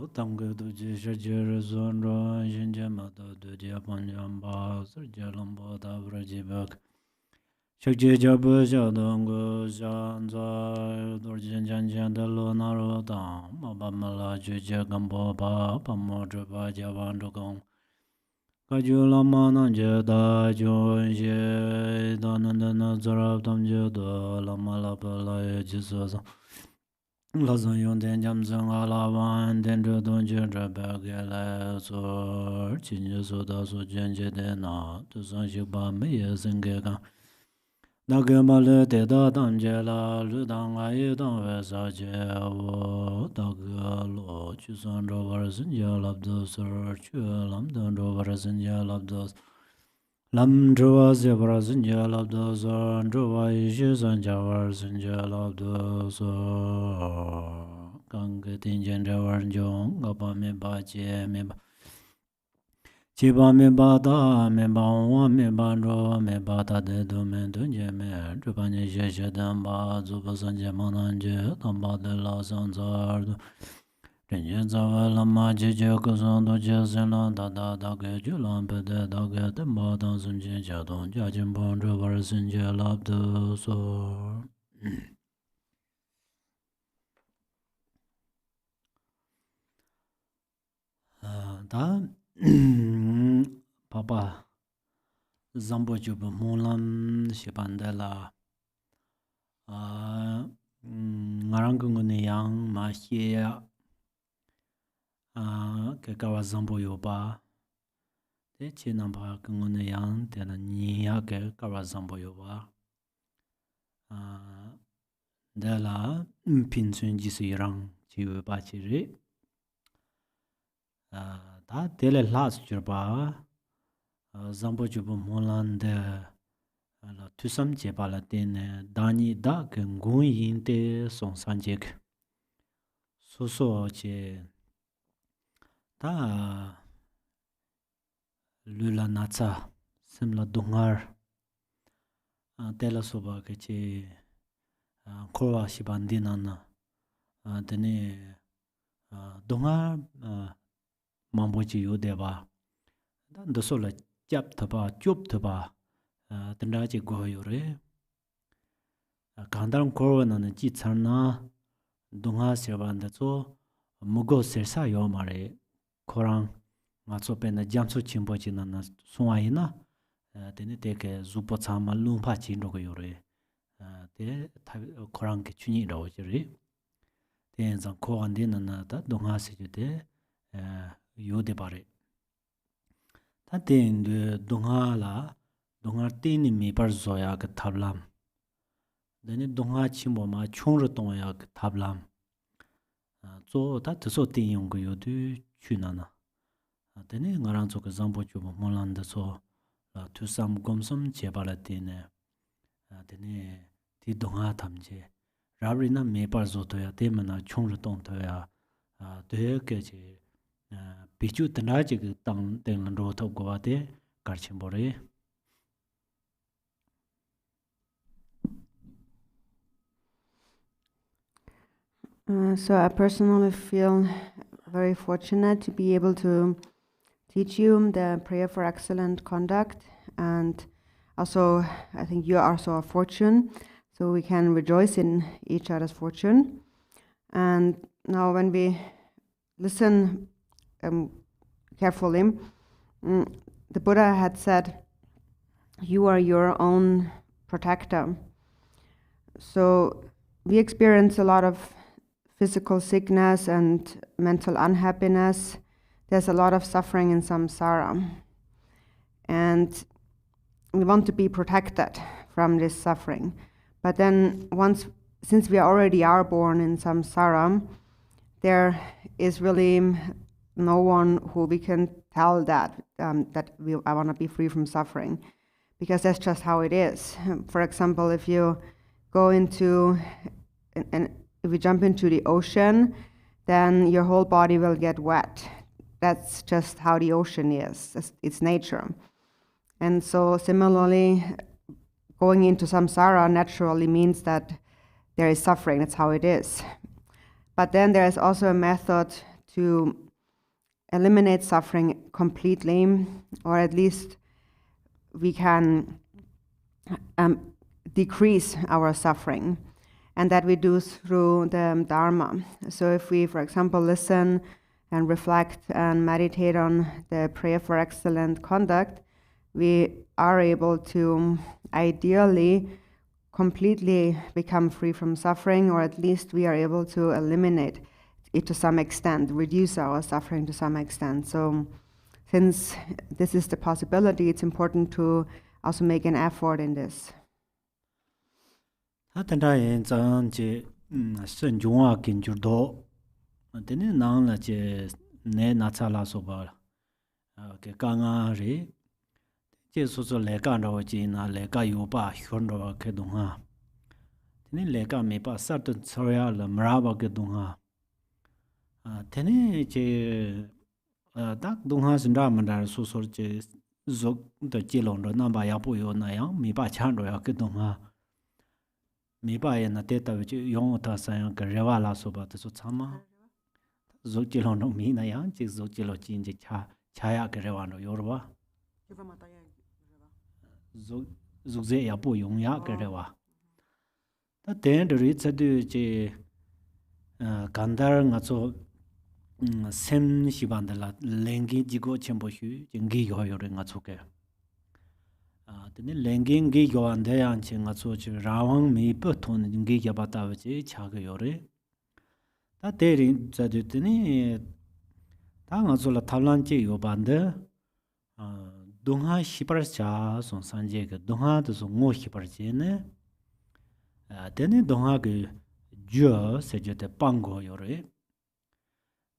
Tango do Jajara Zonro, Jinjamata, do Japanjamba, Jalambo, Davrajibak, Shakjabu, Jadongo, Janza, Dorjanjan, the Lonaro, Mabamala, Jagambo, Pamodraba, Javandogong, Kajula Mananja, Joje, Donanda Zarab, Tamjudo, Lamalapala, Jesus. Lazan yon den jam zang alawan den do don jen ra ba ge la so chin je so da so jen je de na tu san shi ba me ye zeng ge ga na ge ma le de da dang je la lu dang a ye dang we sa je wo da ge lo chu san ro war sin je lab do so chu lam don ro war sin je lab do Lam Drua Zebra Zinja Labdo Zon Drua Ishi Zanja War Zinja Labdo So Gang Tinjan Jawar Jong Gapa Me Ba Che Me Ba Chiba Me Ba Da Me Ba Wa Me Ba Ro Me Ba Da De Do Me Dunje Me Drupanye She Dan Ba Zuba Zanja Mananje Tamba De La Zanzar Tenyen zawa lama jeje kuzon do jesen lan da da da ge ju lan pe de da ge de ma dan sun jen jia dong jia jin bon zhe war sun jie lab de so. Da papa zambo ju bu mo lam shi ban de la ngarang gung ne yang ma xie ya ke kawa zambo yo ba de chi nam ba gung ne yang de la ni ya ke kawa zambo yo ba de la pin chun ji si rang chi yo ba chi ri da de le las ju ba zambo ju bu mo lan de la tu sam je ba la de ne da ni da ke ngun yin de song san je ke so so je 다 lula natsa simla dungar tela soba keche korwa shibandina na tene dungar mambochi yodeba daso la jap thaba chup thaba tenda che go yore kandaram korwa na ji charna dunga sebanda so mugo sersa yo mare Korang nga tsope na jamso chimbo chi na suwa ina tene teke zupo tsama lungpa chi nrogo yore te korang ke chunyi rawo jiri ten zang kogan di na ta donga si ju te yode bare ta ten de donga la donga teni mi par zoya ke tablam tene donga chimbo ma chungro tonga ya ke tablam zo ta teso ten yungo yodu chunana tene ngarang zo ke zambo chubo molanda so la tusam gomsam chebala tene tene ti donga tamje rabri na mepar zo to ya temana chungro tong to ya de ke je pichu tana je ke tang teng ro to go ate karchim bore So I personally feel very fortunate to be able to teach you the prayer for excellent conduct, and also I think you are also a fortune, so we can rejoice in each other's fortune. And now when we listen carefully, the Buddha had said, you are your own protector. So we experience a lot of physical sickness and mental unhappiness. There's a lot of suffering in samsara. And we want to be protected from this suffering. But then since we already are born in samsara, there is really no one who we can tell that I want to be free from suffering, because that's just how it is. For example, if you go into if you jump into the ocean, then your whole body will get wet. That's just how the ocean is. It's nature. And so similarly, going into samsara naturally means that there is suffering. That's how it is. But then there is also a method to eliminate suffering completely, or at least we can decrease our suffering, and that we do through the Dharma. So if we, for example, listen and reflect and meditate on the prayer for excellent conduct, we are able to ideally completely become free from suffering, or at least we are able to eliminate it to some extent, reduce our suffering to some extent. So since this is the possibility, it's important to also make an effort in this. 딱 동화 신라만다 소소제 zog jilong ro namba ya pu yo na yang mi ba chan ro ya ke dong ha mi ba ye na te ta ji yong ta sa yang ke rewa la so ba so chama zog jilong no mi na yang ji zog jilo jin ji cha ya ke rewa no yo ro ba zog ze ya pu yong ya ke rewa ta ten de ri cha de ji gandar nga so sem shibandala lengi jigo chenpo shu jingi yo yo re nga choke tene lengi ngi yo ande yang che nga cho chi rawang mi pe thon ngi ya ba ta che cha ge yo re ta de rin za de tene ta nga zo la thalan che yo bande dongha shipar cha son sanje ge dongha de so ngo shipar che ne tene dongha ge jo se je te pango yo re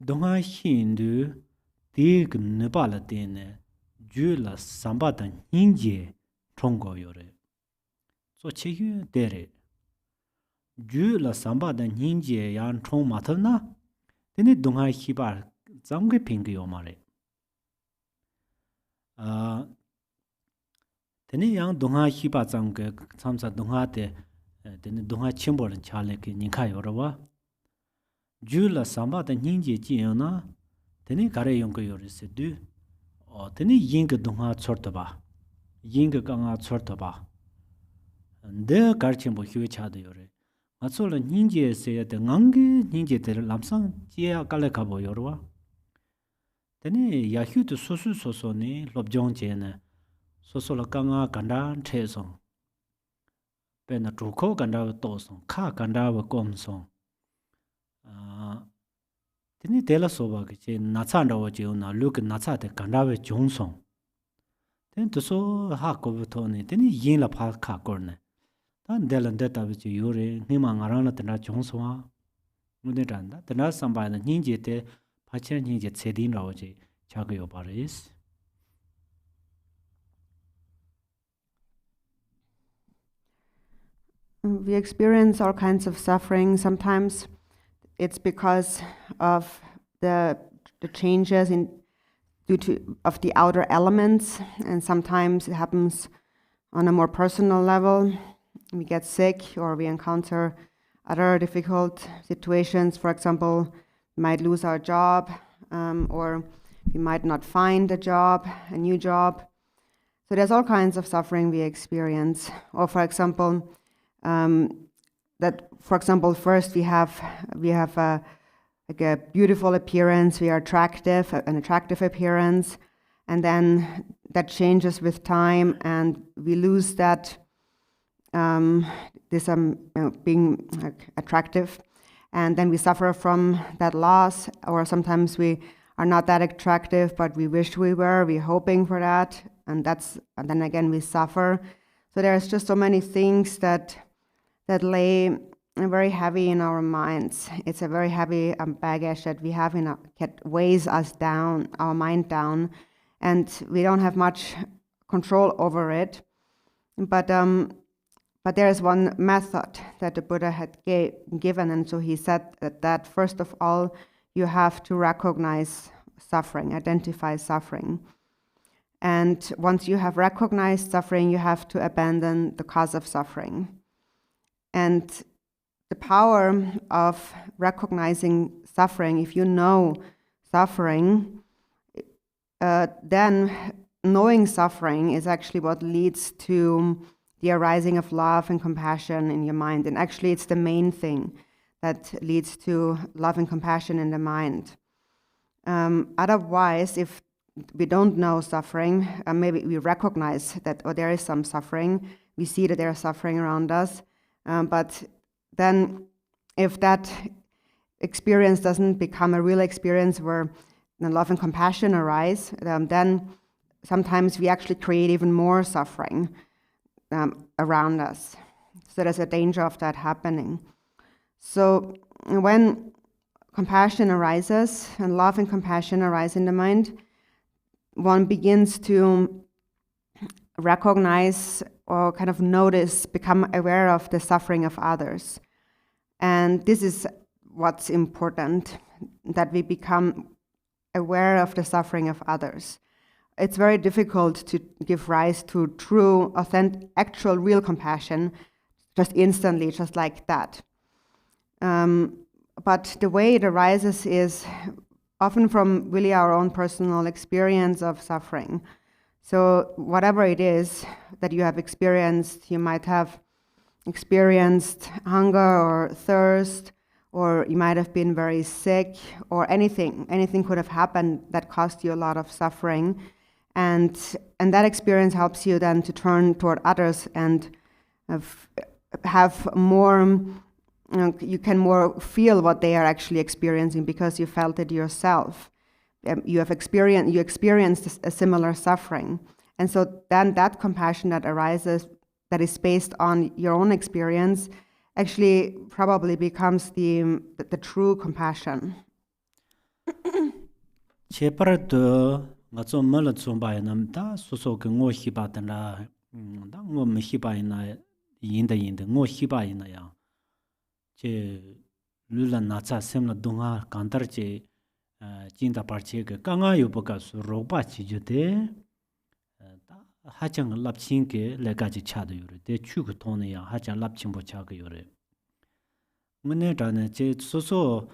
동아 힌두 디그 네발라 데네 주라 삼바다 닌제 총고요레 소 체휴 데레 주라 삼바다 닌제 양 총마터나 데네 동아 히바 잠게 핑기요 마레 데네 양 동아 히바 잠게 참사 동아데 데네 동아 침보는 차레게 닌카요로와 Jula samba da ninje jiana teni gare yong yo se du o teni ying dongha chorta ba ying ka nga chorta ba de garchen bo hyu cha de yore ma chol ninje se de ngang ninje de lamsang jia ka le ka bo yorwa teni ya hyu de so so ni lobjong je ne so la ka nga kanda the song pe na tru ko kanda to song kha kanda wa kom song teni tela soba ke nacha ndawo je na luk nacha de kandawe jongsong ten to so ha ko to ne teni yin la pha kha kor ne tan delan de ta je yore ni ma ngarang la tena jongswa mune dan da tena samba na nin je te pha chen nin je chedin rawo je cha ge yo paris. We experience all kinds of suffering. Sometimes it's because of the changes of the outer elements, and sometimes it happens on a more personal level. We get sick, or we encounter other difficult situations. For example, we might lose our job, or we might not find a new job. So there's all kinds of suffering we experience. Or for example, first we have a beautiful appearance, we are an attractive appearance, and then that changes with time, and we lose that being attractive, and then we suffer from that loss. Or sometimes we are not that attractive, but we wish we were. We're hoping for that, and then again we suffer. So there's just so many things that lay very heavy in our minds. It's a very heavy baggage that we have that weighs us down, our mind down, and we don't have much control over it. But there is one method that the Buddha had given, and so he said that first of all, you have to recognize suffering, identify suffering. And once you have recognized suffering, you have to abandon the cause of suffering. And the power of recognizing suffering, if you know suffering, then knowing suffering is actually what leads to the arising of love and compassion in your mind. And actually, it's the main thing that leads to love and compassion in the mind. Otherwise, if we don't know suffering, maybe we recognize that there is some suffering, we see that there is suffering around us, but then if that experience doesn't become a real experience where love and compassion arise, then sometimes we actually create even more suffering around us. So there's a danger of that happening. So when compassion arises and love and compassion arise in the mind, one begins to recognize or kind of notice, become aware of the suffering of others. And this is what's important, that we become aware of the suffering of others. It's very difficult to give rise to true, authentic, actual, real compassion just instantly, just like that. But the way it arises is often from really our own personal experience of suffering. So whatever it is that you have experienced, you might have experienced hunger or thirst, or you might have been very sick, or anything could have happened that caused you a lot of suffering. And that experience helps you then to turn toward others and have more, you can more feel what they are actually experiencing because you felt it yourself. You experienced a similar suffering. And so then that compassion that arises, that is based on your own experience, actually probably becomes the true compassion. Nga tso mala tsomba nam ta soso ke ngo hiba tanda da ngo me hiba ina yinda ngo hiba ina ya che lula na cha semla dunga kantar che jinda parche ke kanga yu boka su roba chi jute ta hachang lapchin ke lega ji cha de yure de chu ko tone ya hachang lapchin bo cha ke yure mne ta ne che soso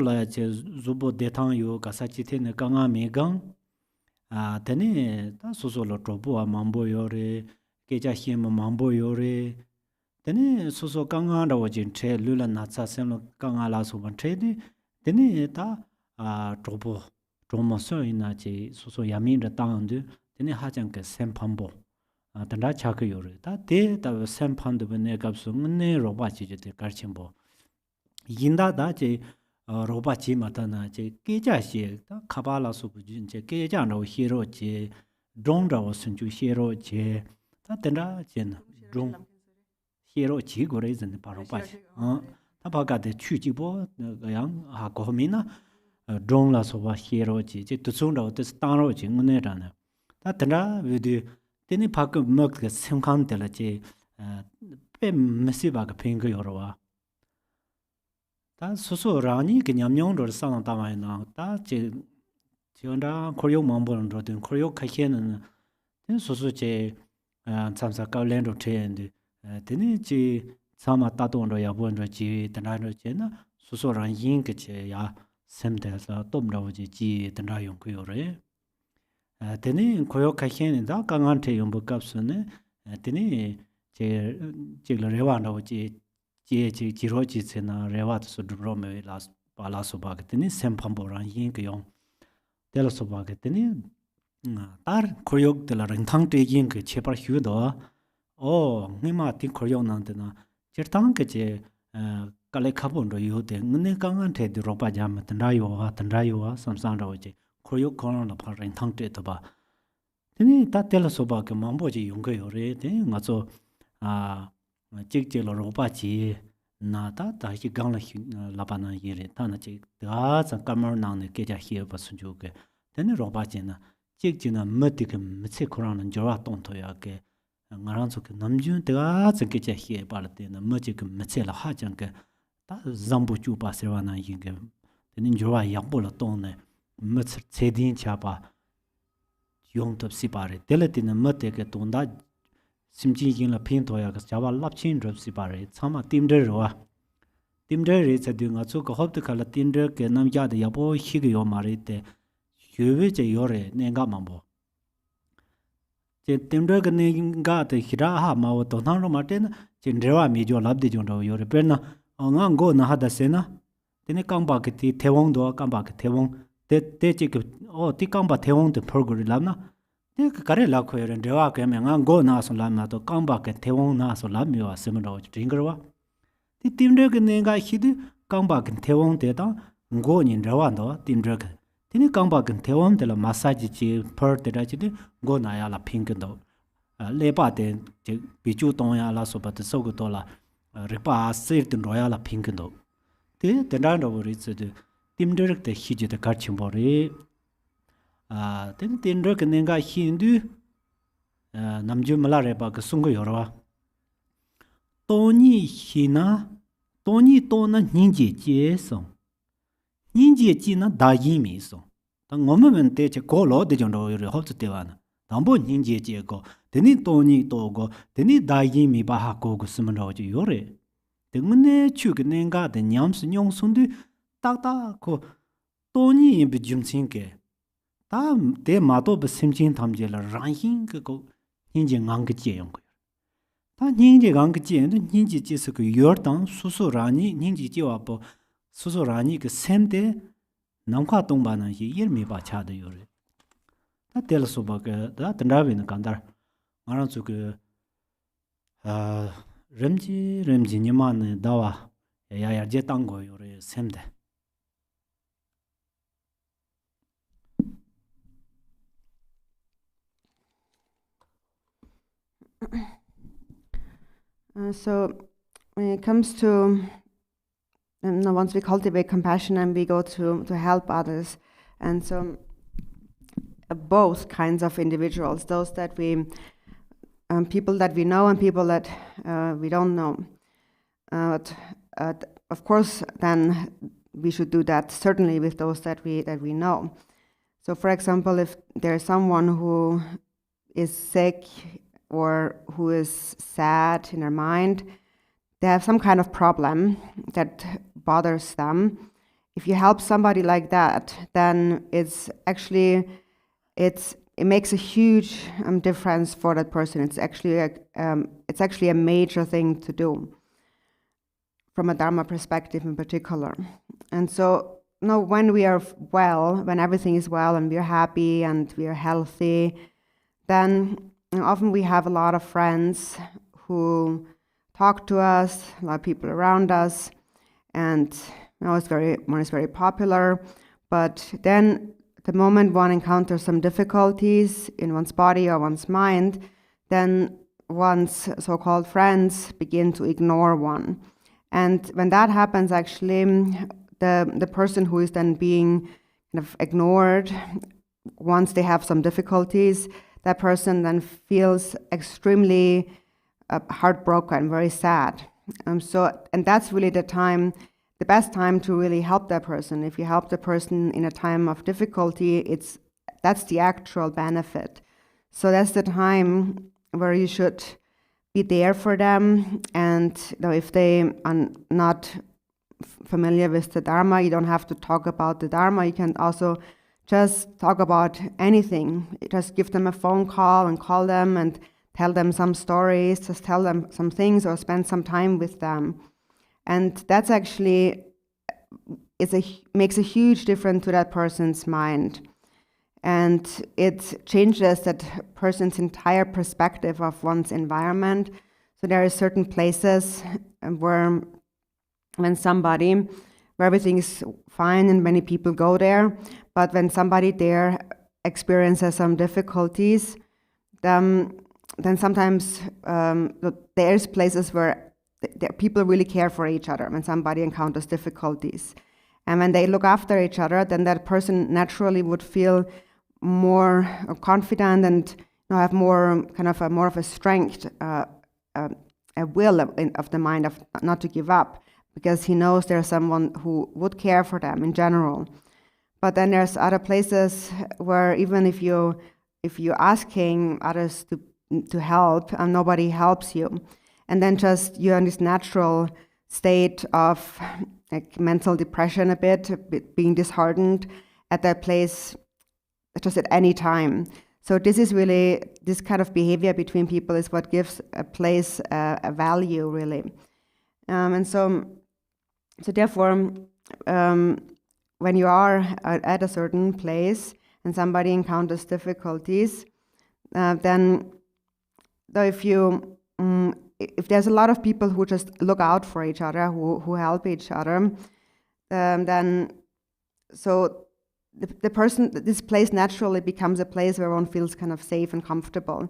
la che zubo detang yu ka sa chi the ne kanga me gang tene ta soso lo trobo mambo yore keja hiem mambo yore tene soso kanga da wajin che lula natsa sen lo kanga la so ban che de tene ta trobo tromo so ina che soso yamin da tang de tene ha jang ke sempambo tanda cha ke yore ta de ta sempam de ne gap so ne roba chi je de kar chimbo yinda da che roba chi matana che keja she ta khabala su bu jin che keja no hero che dong da sun ju hero che ta tenda chen dong hero chi go re zen pa roba ta ba ga de chu ji bo yang ha go mi na dong la so ba hero chi che tu chung da de sta ro chi ngune da na ta tenda we de teni pa ko mak ke sem kan de la che pe mesi ba ga ping go ro wa 다 소소라니 그냥 명도를 상당 담아이나 다 지원다 코리오 mambo는 된 코리오 카케는 소소제 참사 가랜도 트렌드 되니 지 참아 따도로 야본도 지 드나로 제나 소소란 인게체 야 샘데서 돔라오지 지 드나 용고요래 되니 코요 카케는 다 강한테 용복갑스네 되니 제 레와노 지 지로지 세나 레와트 소드로메 라스 발라소바게니 셈팜보란 잉게용 델소바게니 tar koyok de la rentang te yin ke chepa hyu do o ngima ti koyok nang de na chertang ke che kale khabon ro yu de ngene kangan the de ropa jam tanda yo wa samsang ro je koyok kono la phar rentang te to ba tini ta tel so ba ke mambo ji yung ge yo re de nga zo chik che lo ropa chi na ta hi gang la pa na ye re ta na che da sa kamar nang ne ke ja hi ba sun ju ke tene ropa chi na 찍지나 멋디게 멋세 코라는 저와 동토야게 나란소게 남준 대가 저게 해 발때는 멋지게 멋세라 하장게 다 잠부주 바세와나 이게 되는 저와 약불로 동네 멋 세딘 차바 용답시 바레 델레티는 멋되게 동다 심지인라 핀토야가 자와 랍친 접시 바레 참아 팀들로와 Timder is a doing a zuka hope to call a tinder ke nam yard yabo higo marite. Huge yore nenga mambo. Timder got the hiraha mao tonano martin, Chindewa made your love the jondo your perna. On go na hada sena. Then come back at the Tewong do come back Tewong. They take oh, Tikamba Tewong the Purguri Lamna. They carry la queer and Dewaka and go nas on Lamna to come back at Tewong nas or Lamio or similar drinkerwa. The Timder Nenga hid come back and Tewong data, go in Rawando, Timder. Then come back and Tewong de la massage per the tragedy, go Nayala pink and dog. Lepa de Pichu Tonya la sopa the Sogotola, Repa certain royal pink and dog. The land over it's the Timder the Hiji the Karchimbori. Then Timder Nenga Hindu Namju Malareba Sungo Yorwa. Tony Hina Tony Tona Ninji Jeson. Ninji Jina Dayimi so. The moment they call the Jondo Hot Devana. Dambo Ninji Jego. The need Tony Togo. The need Dayimi Bahako Sumanoji Yore. The Mune Chuganenga, the Nyams Nyong Sundu, Tata ko Tony Bijum Sinke. Tam de Mato Besimjin Tamjela Ranking go Ninja Angji Yong. Ta Ninja Angji and Ninji Jessica Yortan, Susurani, Ninji Joapo, Susurani, the same day, Namka Tombana, hear me by Chad Yuri. That tells about that and Ravin Kandar. Maransuke Remji Niman Dawa, Yaya Jetango, your same day. So when it comes to once we cultivate compassion and we go to help others, and so both kinds of individuals, those that we people that we know and people that we don't know. Of course, then we should do that certainly with those that we know. So, for example, if there's someone who is sick or who is sad in their mind, they have some kind of problem that bothers them. If you help somebody like that, then it makes a huge difference for that person. It's actually a major thing to do from a Dharma perspective in particular. And so, when we are well, when everything is well and we're happy and we're healthy, then often we have a lot of friends who talk to us, a lot of people around us, and one is very popular. But then the moment one encounters some difficulties in one's body or one's mind, then one's so-called friends begin to ignore one. And when that happens, actually, the person who is then being kind of ignored, once they have some difficulties, that person then feels extremely heartbroken, very sad. And that's really the best time to really help that person. If you help the person in a time of difficulty, that's the actual benefit. So that's the time where you should be there for them. And if they are not familiar with the Dharma, you don't have to talk about the Dharma. You can also just talk about anything. Just give them a phone call and call them and tell them some stories, just tell them some things or spend some time with them. And that's actually makes a huge difference to that person's mind. And it changes that person's entire perspective of one's environment. So there are certain places where everything is fine and many people go there, but when somebody there experiences some difficulties, then sometimes there's places where people really care for each other when somebody encounters difficulties. And when they look after each other, then that person naturally would feel more confident and have more of a strength, a will of the mind of not to give up, because he knows there's someone who would care for them in general. But then there's other places where even if you're asking others to help and nobody helps you, and then just you're in this natural state of like mental depression a bit, being disheartened at that place just at any time. So this is really, this kind of behavior between people is what gives a place a value, really. And so therefore, when you are at a certain place and somebody encounters difficulties, then though if there's a lot of people who just look out for each other, who help each other, then so the person, this place naturally becomes a place where one feels kind of safe and comfortable.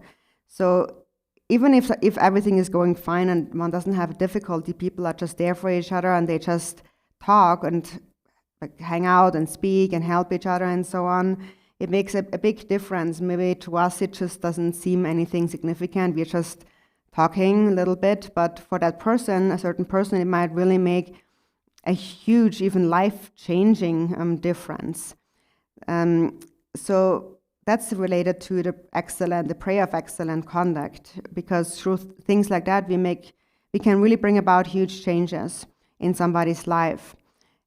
So even if everything is going fine and one doesn't have difficulty, people are just there for each other and they just talk and like hang out and speak and help each other and so on. It makes a big difference. Maybe to us it just doesn't seem anything significant. We're just talking a little bit, but for that person, a certain person, it might really make a huge, even life-changing difference. So that's related to the prayer of excellent conduct, because through things like that, we can really bring about huge changes in somebody's life.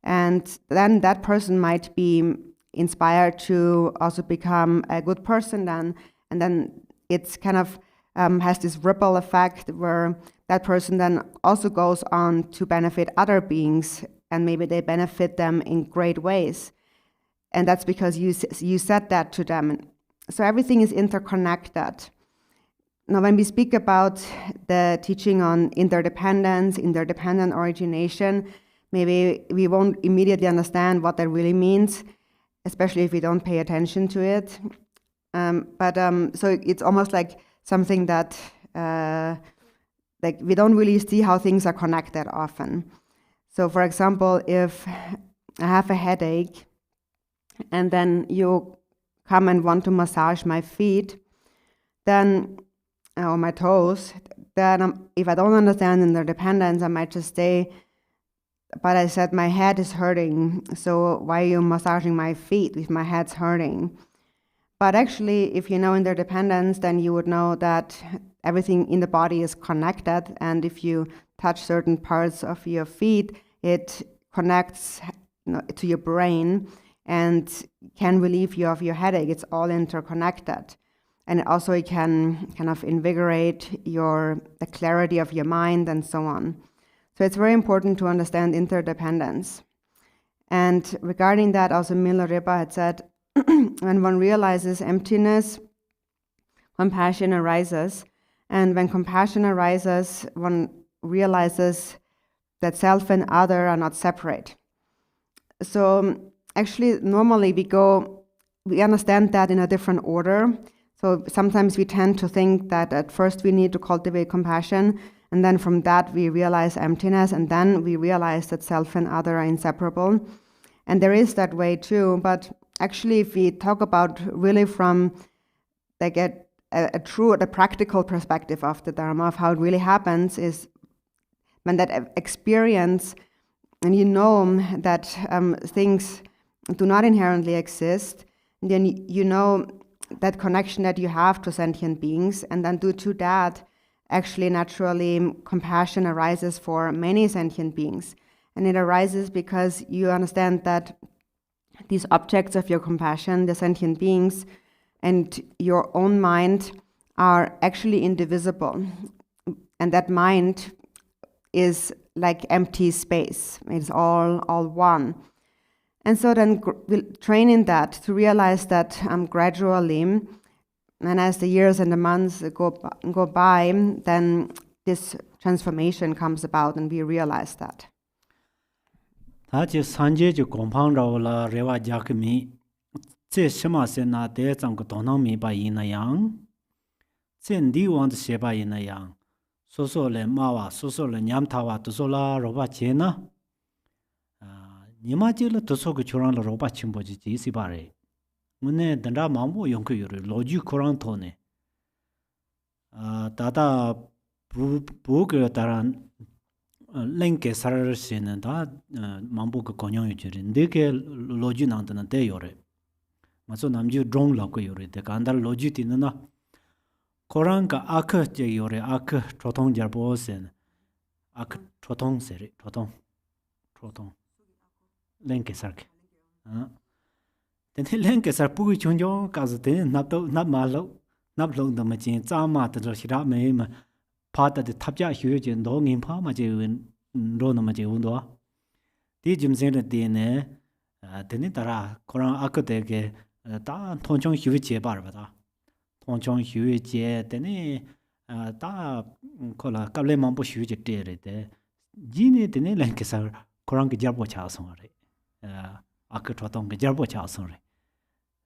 And then that person might be inspired to also become a good person then, and then it's kind of has this ripple effect where that person then also goes on to benefit other beings, and maybe they benefit them in great ways. And that's because you said that to them. So everything is interconnected. Now, when we speak about the teaching on interdependence, interdependent origination, maybe we won't immediately understand what that really means, especially if we don't pay attention to it. So it's almost like something that like we don't really see how things are connected often. So for example, if I have a headache and then you come and want to massage my feet, then or my toes, then if I don't understand interdependence, I might just say, but I said my head is hurting, so why are you massaging my feet if my head's hurting? But actually, if you know interdependence, then you would know that everything in the body is connected, and if you touch certain parts of your feet, it connects to your brain and can relieve you of your headache. It's all interconnected. And also it can kind of invigorate the clarity of your mind and so on. So it's very important to understand interdependence. And regarding that, also Milarepa had said, when one realizes emptiness, compassion arises. And when compassion arises, one realizes that self and other are not separate. So actually, normally we understand that in a different order. So sometimes we tend to think that at first we need to cultivate compassion, and then from that we realize emptiness, and then we realize that self and other are inseparable. And there is that way too, but actually if we talk about really from like a practical perspective of the Dharma, of how it really happens, is when that experience, and you know that things do not inherently exist, then you know that connection that you have to sentient beings, and then due to that, actually naturally compassion arises for many sentient beings. And it arises because you understand that these objects of your compassion, the sentient beings, and your own mind are actually indivisible. And that mind is like empty space. It's all one. And so then we'll train in that to realize that gradually, and as the years and the months go by, then this transformation comes about and we realize that. 다지 산제지 공방라올라 레와 자크미 제 심마세나 대장고 도나미 바이나양 젠디 원드 셰바이나양 소소레 마와 소소레 냠타와 도솔라 로바체나 니마지르 도소고 조란로 로바침보지 지시바레 문에 던라 마모 용크유르 로지 코란토네 다다 부그 다란 랭게 사르시는 다 만보그 건영이 지린데 로지 나한테는 대요래 맞소 남주 종 라고 요래 대가 안달 로지 티는나 코란가 아크 제 요래 아크 조통 잡보센 ak trotong seri trotong lenke sark tene lenke sar pu chungjo kaz te nap malo nap long da ma chin za ma de zhe xira me ma pa da de tapja xue je no ngin pa ma je wen ro na ma je wen do di jim sen de ne tene dara koran ak de ge da tong chong xue je ba ba da tong chong xue je tene da ko la ka le ma bu xue je de re de ji ne tene lenke sar koran ge jar bo cha song re ak trotong ge jar bo cha song re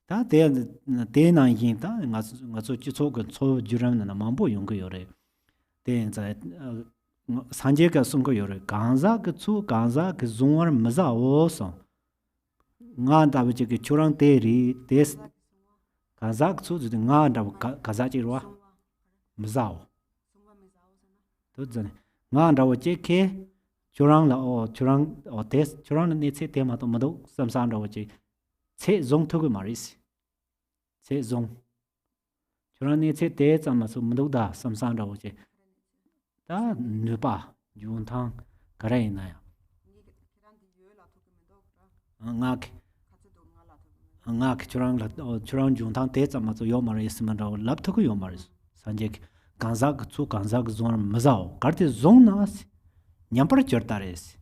다 대나 인다 nga ji cho ge cho juran na mambo yong ge yore de za sanje ga sung ge yore ganza ge chu ganza ge zongwar maza o so nga da bi ge churang de ri des ganza ge chu de nga da ga za ji ro maza o to zane nga da wo je ke churang la o churang o des churang ne che te ma to ma do sam san da wo je 체 종토고 말이지 체 종 저런이 체 대자마서 문도다 삼산라고 제 다 누바 윤탕 가라이나요 angak churang junthang te chama so yo mar isman raw lap thuk yo mar sanje ganza chu ganza zon mazao karte zon nas nyampar chortares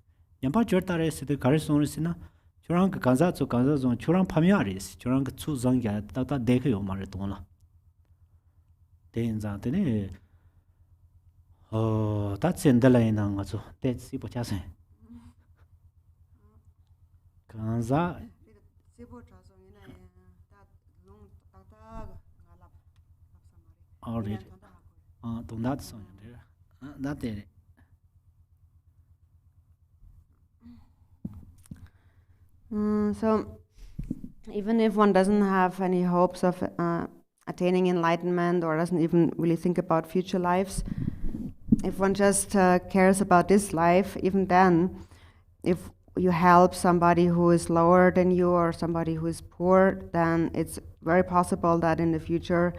de karison sina churang ganza chu ganza zon churang phamyares churang chu zong ya ta dekh yo mar dona den za de ne ta chen de lai na nga chu te si po cha sen ganza already don't that song there that there so even if one doesn't have any hopes of attaining enlightenment or doesn't even really think about future lives, if one just cares about this life, even then, if you help somebody who is lower than you or somebody who is poor, then it's very possible that in the future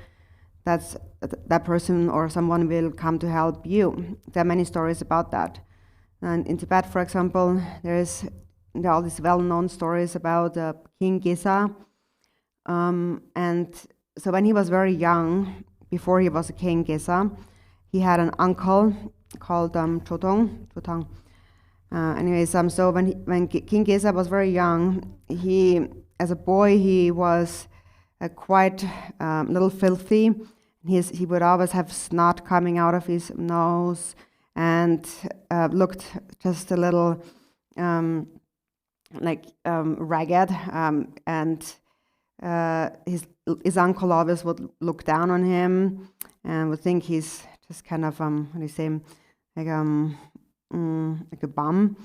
that person or someone will come to help you. There are many stories about that. And in Tibet, for example, there are all these well-known stories about King Gesa. And so when he was very young, before he was a king Gesa, he had an uncle called Chotong. So when King Gesa was very young, as a boy, he was quite a little filthy. He would always have snot coming out of his nose and looked just a little ragged. And his uncle always would look down on him and would think he's just kind of like a bum.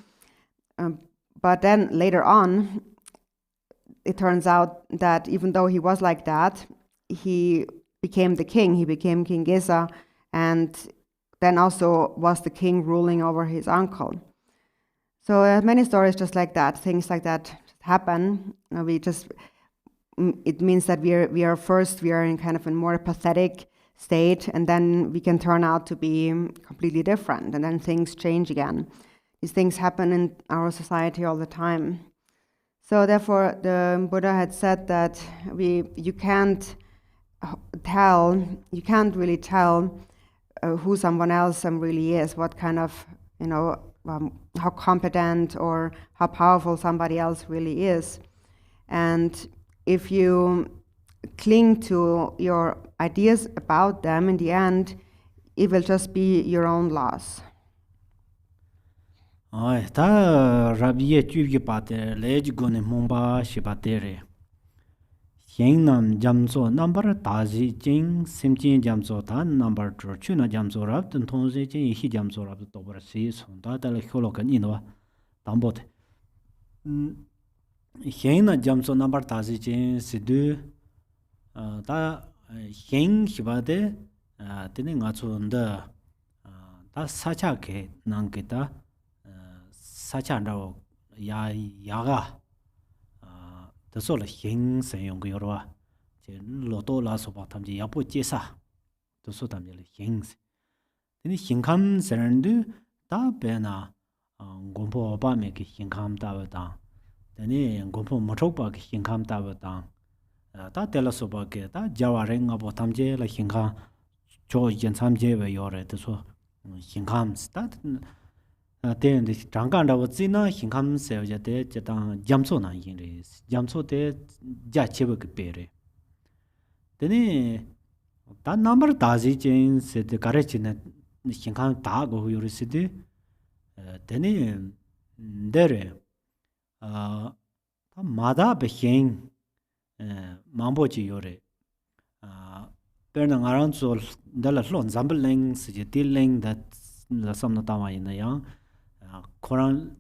But then later on, it turns out that even though he was like that, he became the king. He became King Gesa, and then also was the king ruling over his uncle. So many stories just like that. Things like that happen. It means that we are in kind of a more pathetic state, and then we can turn out to be completely different, and then things change again. These things happen in our society all the time. So therefore, the Buddha had said that you can't really tell who someone else really is, what kind of, how competent or how powerful somebody else really is. And if you cling to your ideas about them, in the end, it will just be your own loss. Ta rabye chugi pate lej gone momba shibatere Nam jamso number tazi jing simjin jamso ta number chuna jamso rab den tonze jing hi jamso rab to bra si son da da kholo kan inwa tambote na jamso number tazi jing sidu ta heng hibade tene nga chu nda ta sacha ke nang ke ta sacha ndo yaga the sort of hing sen yong ge yorwa je lo to la so ba tam ji ya po je sa to so tam je le hing ni hing kam sen du ta bena gompo ba me ki hinkam ta ba ta tene gompo motok ba ki hinkam ta ba ta ta tela so ba ke ta jawa re nga bo tamje la hinka cho yen samje ba yore de so hinkam sta ten de 장간 da wo zina hinkam se ya de je dang jamso na yin re jamso de ja che ba ke pe re tene 다 number 다지 jen se de gare chine hinkam da go yore se de tene dere 다 마다 베힌 망보지 요래 베르나 아란솔 달라 론 잠블랭 스제 딜랭 that la samna tawa ina yang koran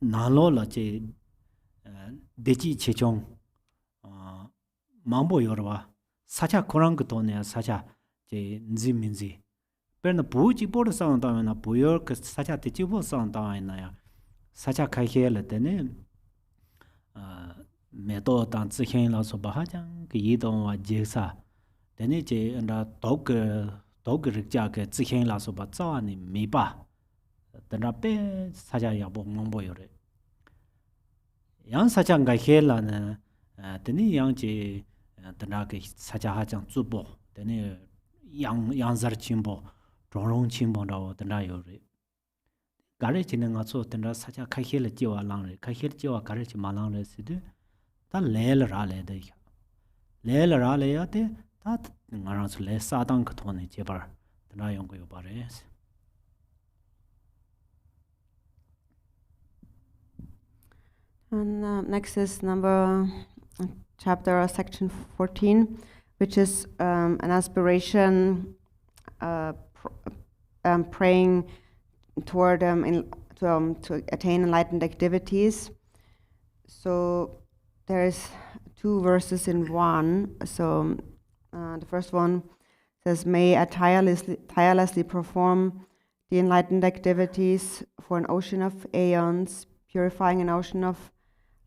nalo la che dechi chechong 망보 요르와 사차 코랑 그 돈에 사차 제 인지민지 베르나 부지 보르 상은 다면나 부여 그 사차 되지 보 상은 다와이나야 사차 카이헬 때는 메도 단 지행 라서 바하장 그 이동와 제사 되네 제 안다 도그 릭자게 지행 라서 바 자니 미바 드나페 사자 야보 몽보요레 양 사장가 헬라는 되네 양지 드나게 사자 하장 주보 되네 양자르 침보 종롱 침보라고 드나요레 가르치는 것도 드나 사자 카헬 지와 랑레 카헬 지와 가르치 말랑레 시드 다 레일라레데 레일라레야데 다 나라서 레 사당 그 돈에 제발 드나 연구요 바래 And next is chapter section 14, which is an aspiration praying toward to attain enlightened activities. So there's 2 verses in one. So the first one says, "May I tirelessly perform the enlightened activities for an ocean of aeons, purifying an ocean of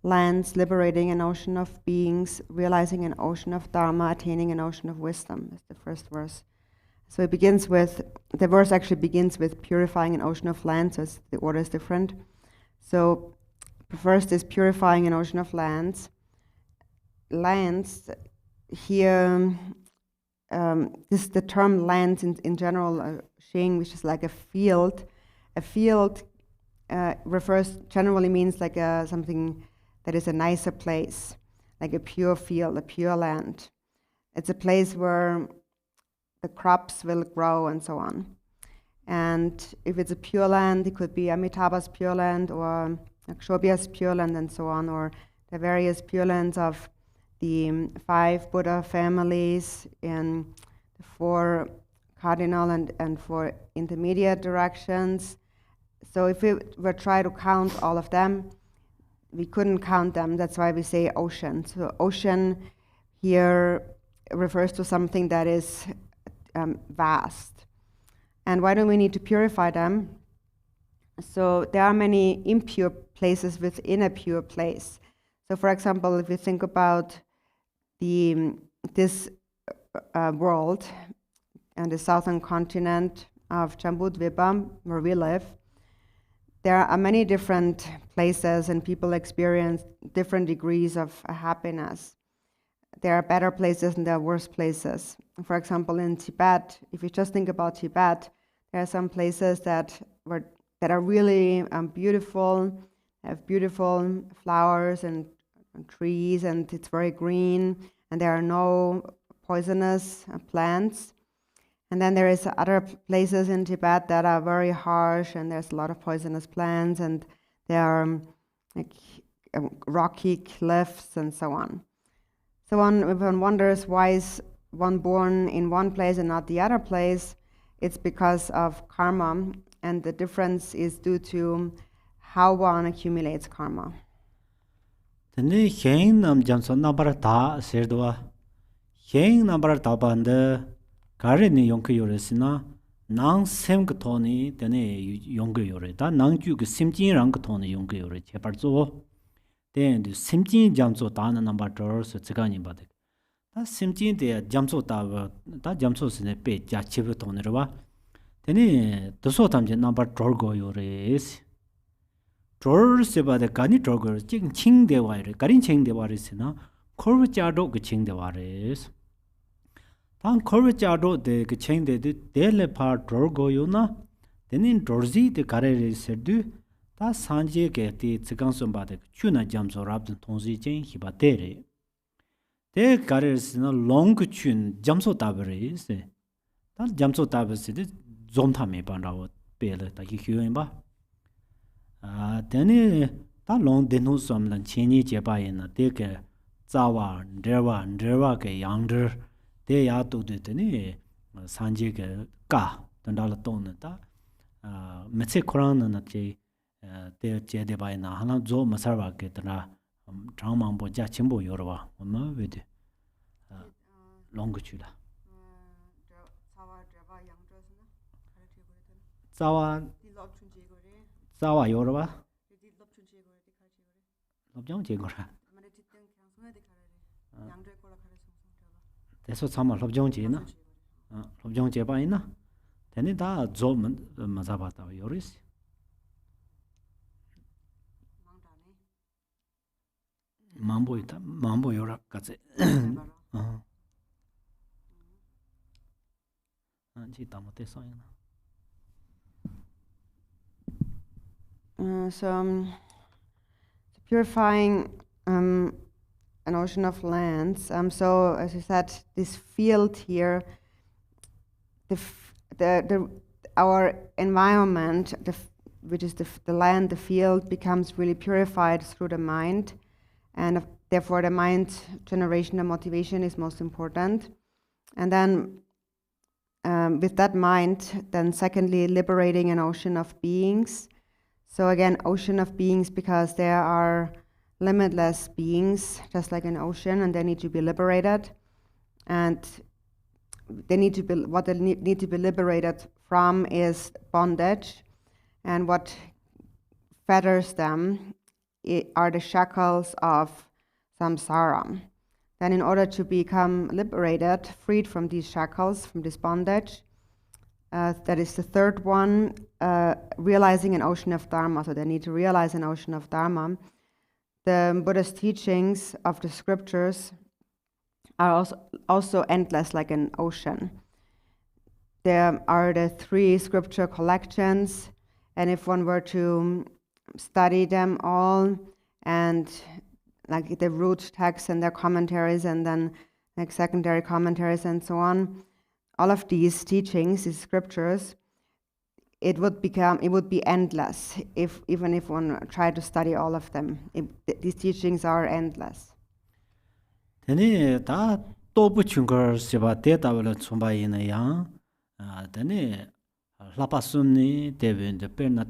lands, liberating an ocean of beings, realizing an ocean of dharma, attaining an ocean of wisdom." That's the first verse. So the verse actually begins with purifying an ocean of lands, so the order is different. So first is purifying an ocean of lands. Lands, here, the term lands in general, Shing, which is like a field. A field generally means like something that is a nicer place, like a pure field, a pure land. It's a place where the crops will grow and so on. And if it's a pure land, it could be Amitabha's pure land or Akshobhya's pure land and so on, or the various pure lands of the 5 Buddha families in the 4 cardinal and 4 intermediate directions. So if we were try to count all of them, we couldn't count them. That's why we say ocean. So ocean here refers to something that is vast. And why do we need to purify them? So there are many impure places within a pure place. So for example, if you think about this world and the southern continent of Jambudvipa, where we live, there are many different places and people experience different degrees of happiness. There are better places and there are worse places. For example, in Tibet, if you just think about Tibet, there are some places that are really beautiful, have beautiful flowers and trees, and it's very green, and there are no poisonous plants. And then there is other places in Tibet that are very harsh, and there's a lot of poisonous plants, and there are like rocky cliffs and so on. So one wonders, why is one born in one place and not the other place? It's because of karma, and the difference is due to how one accumulates karma. Tene heng nam janso nabar ta serdwa heng nabar ta bande gare ni yonke yoresina nang sem ke toni tene yonke yore da nang ju ke simjin rang ke toni yonke yore chebar zo den de simjin janso ta na nabar dor so zigani bade da simjin de janso ta da janso sine pe ja chebe toni rwa Tene doso tamje number draw go yores. Draw seba de kani draw go ching de wire, karin ching de waris na korv chado ge ching de waris. Tan korv chado de ge ching de le pa draw go yo na. Tene dorzi de karere serdu ta sanje ge ti tsigang somba de chuna jamso rabden tongzi chen hiba tere. Te karere sina long chun jamso tabere se. Ta jamso tabere se de zomta me bandawo pele ta hiyoin ba. Tene ta long denu somlan cheni jeba ina de ke zawa nderwa ke yangder de ya tu de tene sanje ke ka tandala ton ta metse korana na che de je de ba ina hana zo masarwa ke tana changmangbo ja chimbo yorwa ma wede long chula Zawa yorwa lobjong je gora Deso sama lobjong je na lobjong je ba ina tene da zo mazaba ta yoris mambo yora katse ji tamote so ina Purifying an ocean of lands. So as you said, this field here, our environment, which is the land, the field, becomes really purified through the mind, and therefore the mind generation and motivation is most important. And then with that mind, then secondly, liberating an ocean of beings. So again, ocean of beings, because there are limitless beings, just like an ocean, and they need to be liberated. And they need to be, what they need to be liberated from is bondage. And what fetters them are the shackles of samsara. Then in order to become liberated, freed from these shackles, from this bondage, that is the third one, realizing an ocean of Dharma. So they need to realize an ocean of Dharma. The Buddha's teachings of the scriptures are also endless, like an ocean. There are the 3 scripture collections, and if one were to study them all, and like the root texts and their commentaries, and then like secondary commentaries and so on, all of these teachings, these scriptures, it would be endless even if one tried to study all of them. These teachings are endless. Tene ta tobu chungar seba te tabla tsumba ina yang tene lapa sumni debe de perna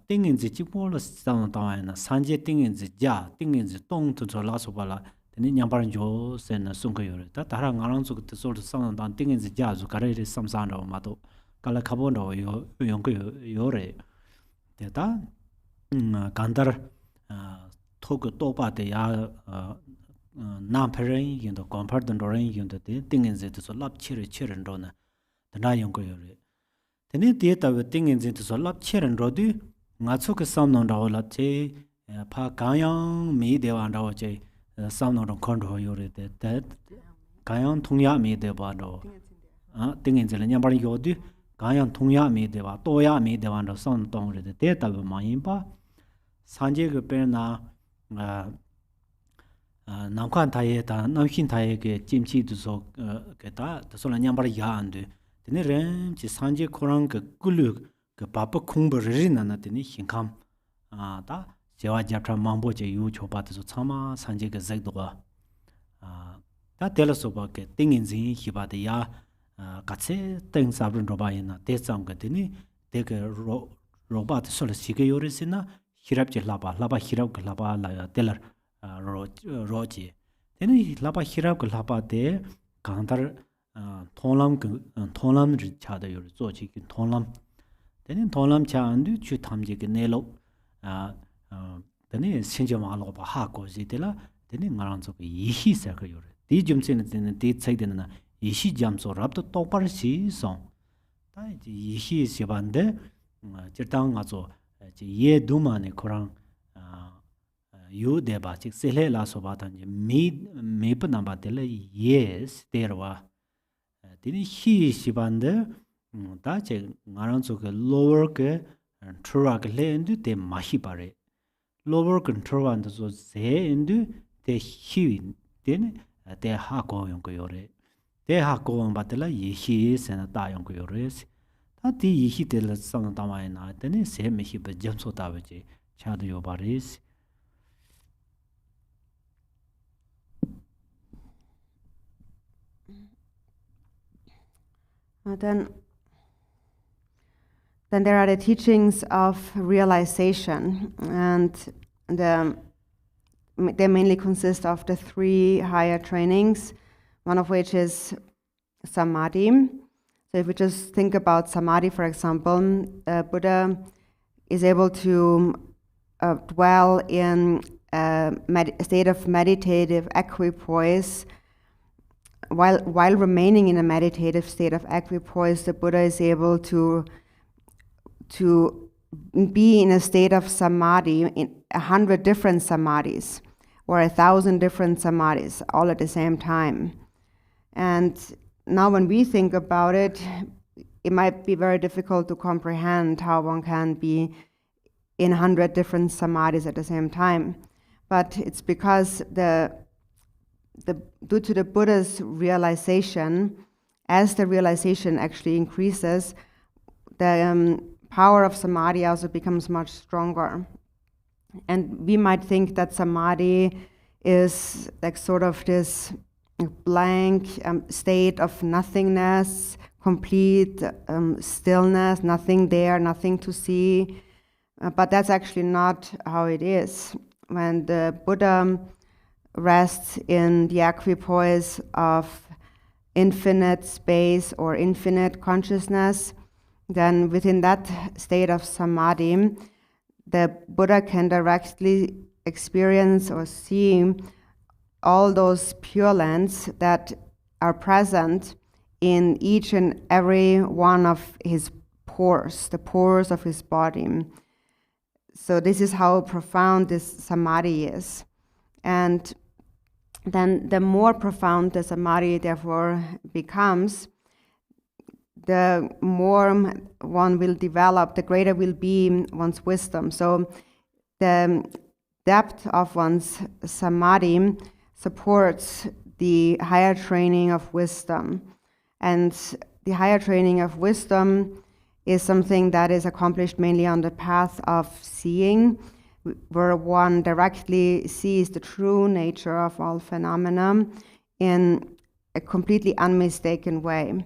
tingin zi chipol sang ta na sanje tingin zi ja tingin zi tong tu la so bala tene nyambar jo sen sungka yore ta tara ngarang su te sol sang ta tingin zi ja zu kare ri samsan ro ma to kala khabon ro yong ko yore te ta gandar thok to pa te ya nam peren yin do compare den ro yin de tingin zi to lap chiren ro na na yong ko yore tene te ta tingin zi to lap chiren ro du nga chu ke sam nong ro la che pa kayang mi de wan ro che sam nong kon ro yore de kayang thong ya mi de ba ro tingin zi le nyam bar yo du kayang thong ya mi de ba to ya mi de wan ro sam tong re de te ta ma yin pa sanje ge pe na 남관 타예다 남힌 타예게 김치 두소 게다 두소라 냠바리 야안데 데네렘 지 산제 코랑 그 꿀루 그 바빠 콩버리나나 데니 흰감 다 제와 잡tra 망보제 유초바드소 참아 산제 그 잭도가 다 텔레소바게 띵인지 히바데 야 같이 땡사브른 로바이나 대상 거더니 데게 로바트 솔 시게 요르시나 히랍제 라바 히랍 그 라바 라 텔러 roji teni lapa hirab ko lapa de gandar thonlam ri cha da yor zo chi thonlam teni thonlam cha andu chu thamje ke nelo teni sinje ma lo ba ha ko ji de la teni ngarang zo ke yihi sa ko yor di jumse ne teni di chai de na yihi jam so rab to par si song 다 이히 시반데 저당 가서 예 두마네 코랑 yu deba chik sele la soba tan me pa namba de le yes derwa tini hi sibande ta che ngarang so ke lower ke thura ke le ndu te ma hi pare lower control and so ze ndu te hi den te ha ko yong ko yore te ha ko ba de la yi hi sen ta yong ko yore ta ti yi hi de la sang ta ma na tini se me hi ba jam so ta ba che cha do yo baris. Then there are the teachings of realization, and they mainly consist of the 3 higher trainings, one of which is samadhi. So if we just think about samadhi, for example, Buddha is able to dwell in a state of meditative equipoise. While remaining in a meditative state of equipoise, the Buddha is able to be in a state of samadhi, in 100 different samadhis, or 1,000 different samadhis, all at the same time. And now when we think about it, it might be very difficult to comprehend how one can be in 100 different samadhis at the same time. But it's because due to the Buddha's realization, as the realization actually increases, the power of samadhi also becomes much stronger. And we might think that samadhi is like sort of this blank state of nothingness, complete stillness, nothing there, nothing to see. But that's actually not how it is. When the Buddha rests in the equipoise of infinite space or infinite consciousness, then within that state of samadhi, the Buddha can directly experience or see all those pure lands that are present in each and every one of his pores, the pores of his body. So this is how profound this samadhi is. And then the more profound the samadhi therefore becomes, the more one will develop, the greater will be one's wisdom. So the depth of one's samadhi supports the higher training of wisdom. And the higher training of wisdom is something that is accomplished mainly on the path of seeing, where one directly sees the true nature of all phenomena in a completely unmistaken way.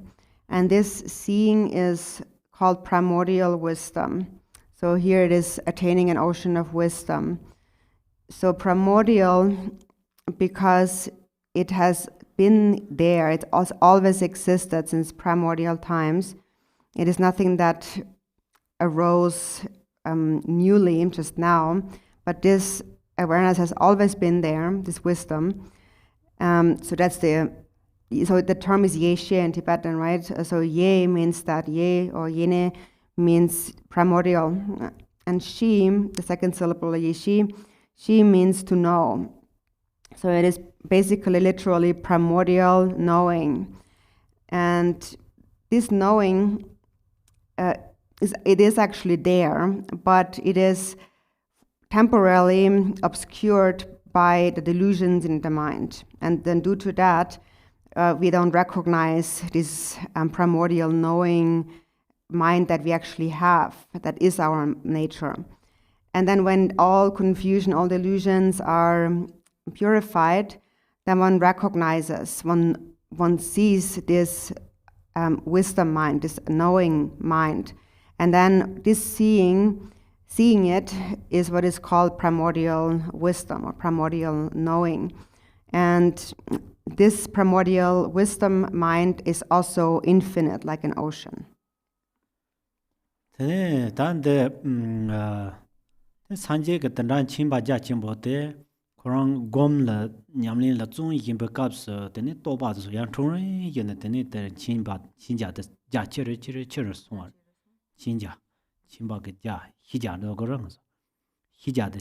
And this seeing is called primordial wisdom. So here it is attaining an ocean of wisdom. So primordial because it has been there, it always existed since primordial times. It is nothing that arose newly, just now, but this awareness has always been there, this wisdom. So the term is ye she in Tibetan, right? So ye means that ye or yene means primordial, and she, the second syllable ye she means to know. So it is basically literally primordial knowing, and this knowing it is actually there, but it is temporarily obscured by the delusions in the mind, and then due to that, we don't recognize this primordial knowing mind that we actually have, that is our nature. And then when all confusion, all delusions are purified, then one recognizes, one sees this wisdom mind, this knowing mind. And then this seeing it is what is called primordial wisdom or primordial knowing. And this primordial wisdom mind is also infinite, like an ocean. Sanje ke tandan chimba ja chimbo te korang gom la nyamlin la zung yin be kaps tene toba zo yang chung yin tene te chimba chinja de ja chiri song chinja chimba ge ja hija de gorang hija de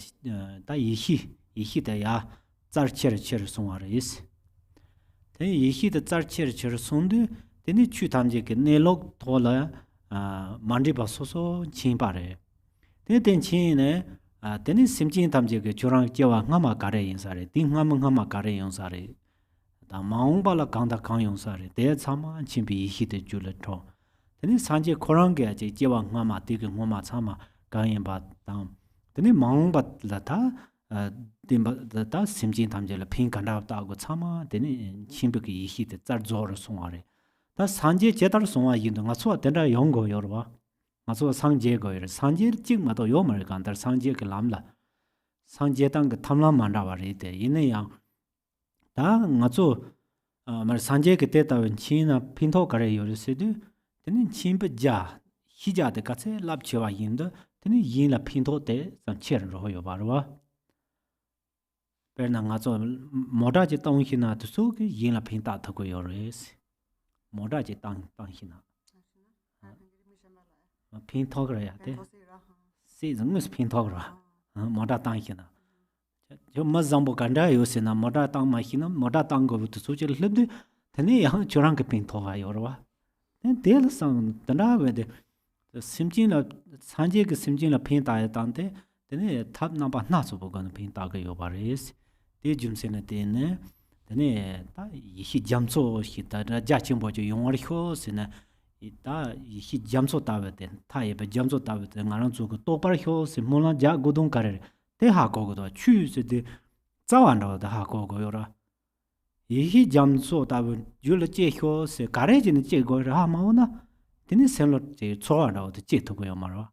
da yi de ya zar chiri song is de yi de zar chiri song de ni chu tam je ge ne lok to la mandi ba so chimba re de den chin ne de simjin tam je ge jorang jewa ngama ga re yin sa re ding ngama ga re yin sa re da maung ba la gang da gang yin sa re de chama chimbi yi de ju le to Tene sanje korang ge je jewa ngama tige ngoma chama gayen ba dang. Tene maung ba la ta dimba ta simjin tamje la ping kanda ta go chama tene chimbe ge yi de zar zor songare. Ta sanje jedar songwa yin nga so tenda yong go yor ba. Nga so sanje go yor. Sanje jing ma do yo mar gan dar sanje ge lam la. Sanje dang ge tamlam manda wa re de yin yang. Ta nga so mar sanje ge te ta wen china pinto gare yor se de Tene chimpa ja, hija de katse lab chewa yinda, tene yin la pinto de zang cher roho yo barwa. Perna nga zo moda je tang hina to so ke yin la pinta thako yo res. Moda je tang hina. Pinto gra ya de. Si zang mus pinto gra. Moda tang hina. Jo ma zambo ganda yo se na moda tang ma hina, moda tang go to so je lebde, tene yang chorang ke pinto ga yo rwa. Del sang tanda we de simjin la sanje ge simjin la phin ta ya tang de ne thap na ba na so bo gan phin ta ge yo ba res de jum se na de ne ta yi hi jam so hi ta da ja chim bo jo yong er hyo se na ta yi hi jam so ta we de ta ye be jam so ta we de nga rang zu go to par hyo se mo la ja go dong ka re de ha go go do chu se de za wan ro da ha go go yo ra Yi jamso tabu yul je hyo se gare jin je go ra ma na tini senlo je choa ra de je to go yo ma ra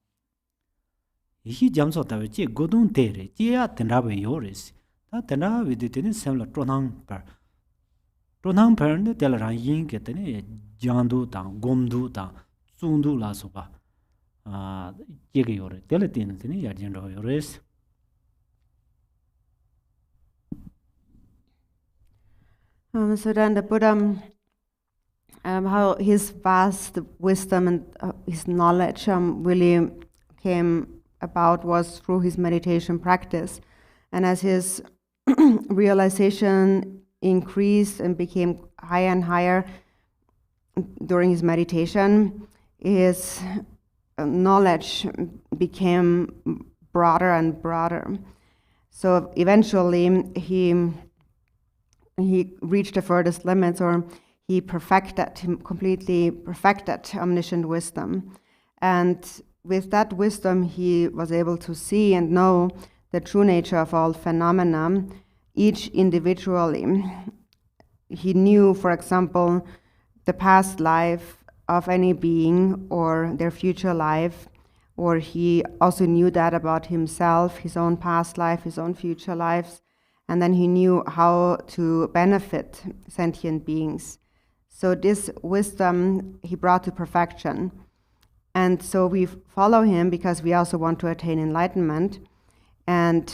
yi jamso tabu je godun de re je ya ten ra be yo res ta ten ra we de tini senlo tonang par ne de la ran yin ke tini jandu dang gomdu dang zundu la so ba je ge yo re de le tini ya jin ro yo res So then the Buddha, how his vast wisdom and his knowledge really came about was through his meditation practice. And as his realization increased and became higher and higher during his meditation, his knowledge became broader and broader. So eventually he reached the furthest limits, or he completely perfected omniscient wisdom. And with that wisdom, he was able to see and know the true nature of all phenomena, each individually. He knew, for example, the past life of any being or their future life, or he also knew that about himself, his own past life, his own future lives. And then he knew how to benefit sentient beings. So this wisdom he brought to perfection. And so we follow him because we also want to attain enlightenment. And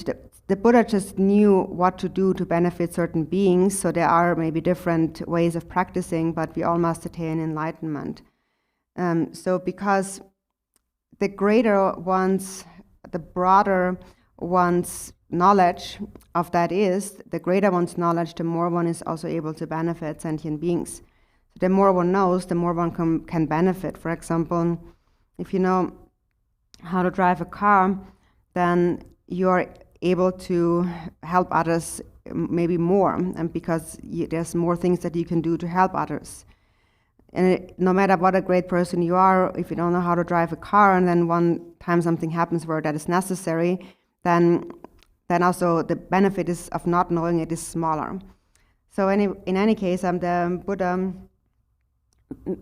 the Buddha just knew what to do to benefit certain beings. So there are maybe different ways of practicing, but we all must attain enlightenment. So because the greater one's, the broader one's knowledge of that is, the greater one's knowledge, the more one is also able to benefit sentient beings. So the more one knows, the more one can benefit. For example, if you know how to drive a car, then you're able to help others maybe more, and because there's more things that you can do to help others. And no matter what a great person you are, if you don't know how to drive a car, and then one time something happens where that is necessary, then also the benefit is of not knowing it is smaller. So in any case, the Buddha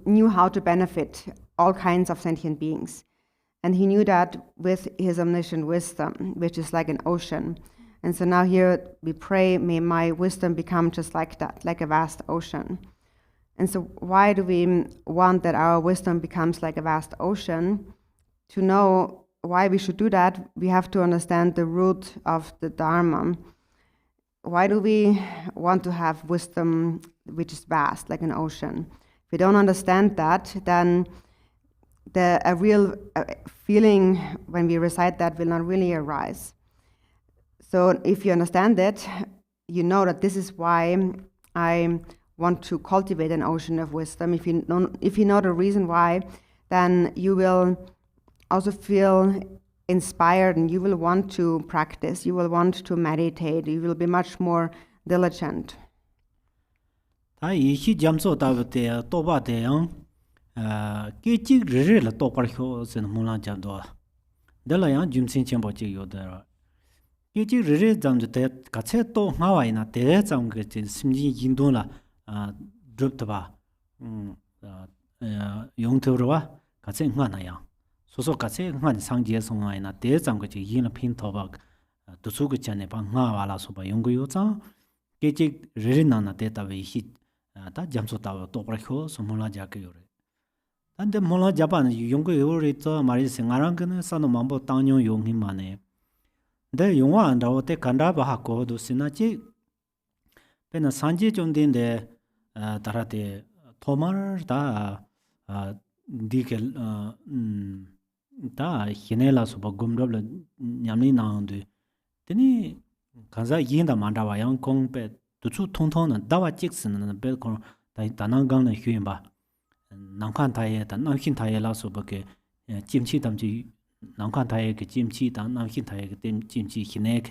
knew how to benefit all kinds of sentient beings. And he knew that with his omniscient wisdom, which is like an ocean. And so now here we pray, may my wisdom become just like that, like a vast ocean. And so why do we want that our wisdom becomes like a vast ocean? To know why we should do that, we have to understand the root of the Dharma. Why do we want to have wisdom which is vast, like an ocean? we don't understand that, then a real feeling when we recite that will not really arise. So if you understand it, you know that this is why I want to cultivate an ocean of wisdom. If you know the reason why, then you will also feel inspired and you will want to practice, you will want to meditate, you will be much more diligent. 소소 같이 한 상제 송아이나 대장거 지 이나 핀토박 두수그 전에 방화 와라서 봐 연구요자 계직 레리나나 데이터베 다 잠소다 또브라코 소몰라 자케요레 안데 몰라 자반 연구요레 저 말이 생아랑근 산노 만보 땅용 용힘만에 데 용화 안다고 때 간다 바하고도 시나지 베나 산제 좀된데 다라테 토마르다 디켈 다 히네라 소바 곰럽라 냠니 나운데 데니 간자 이인다 만다와 양콩베 두추 통통은 다와 찍스는 베콘 다난강의 휴인바 남칸타에 다 남힌타에 라소버게 김치 담지 남칸타에 그 김치 다 남힌타에 그 김치 히네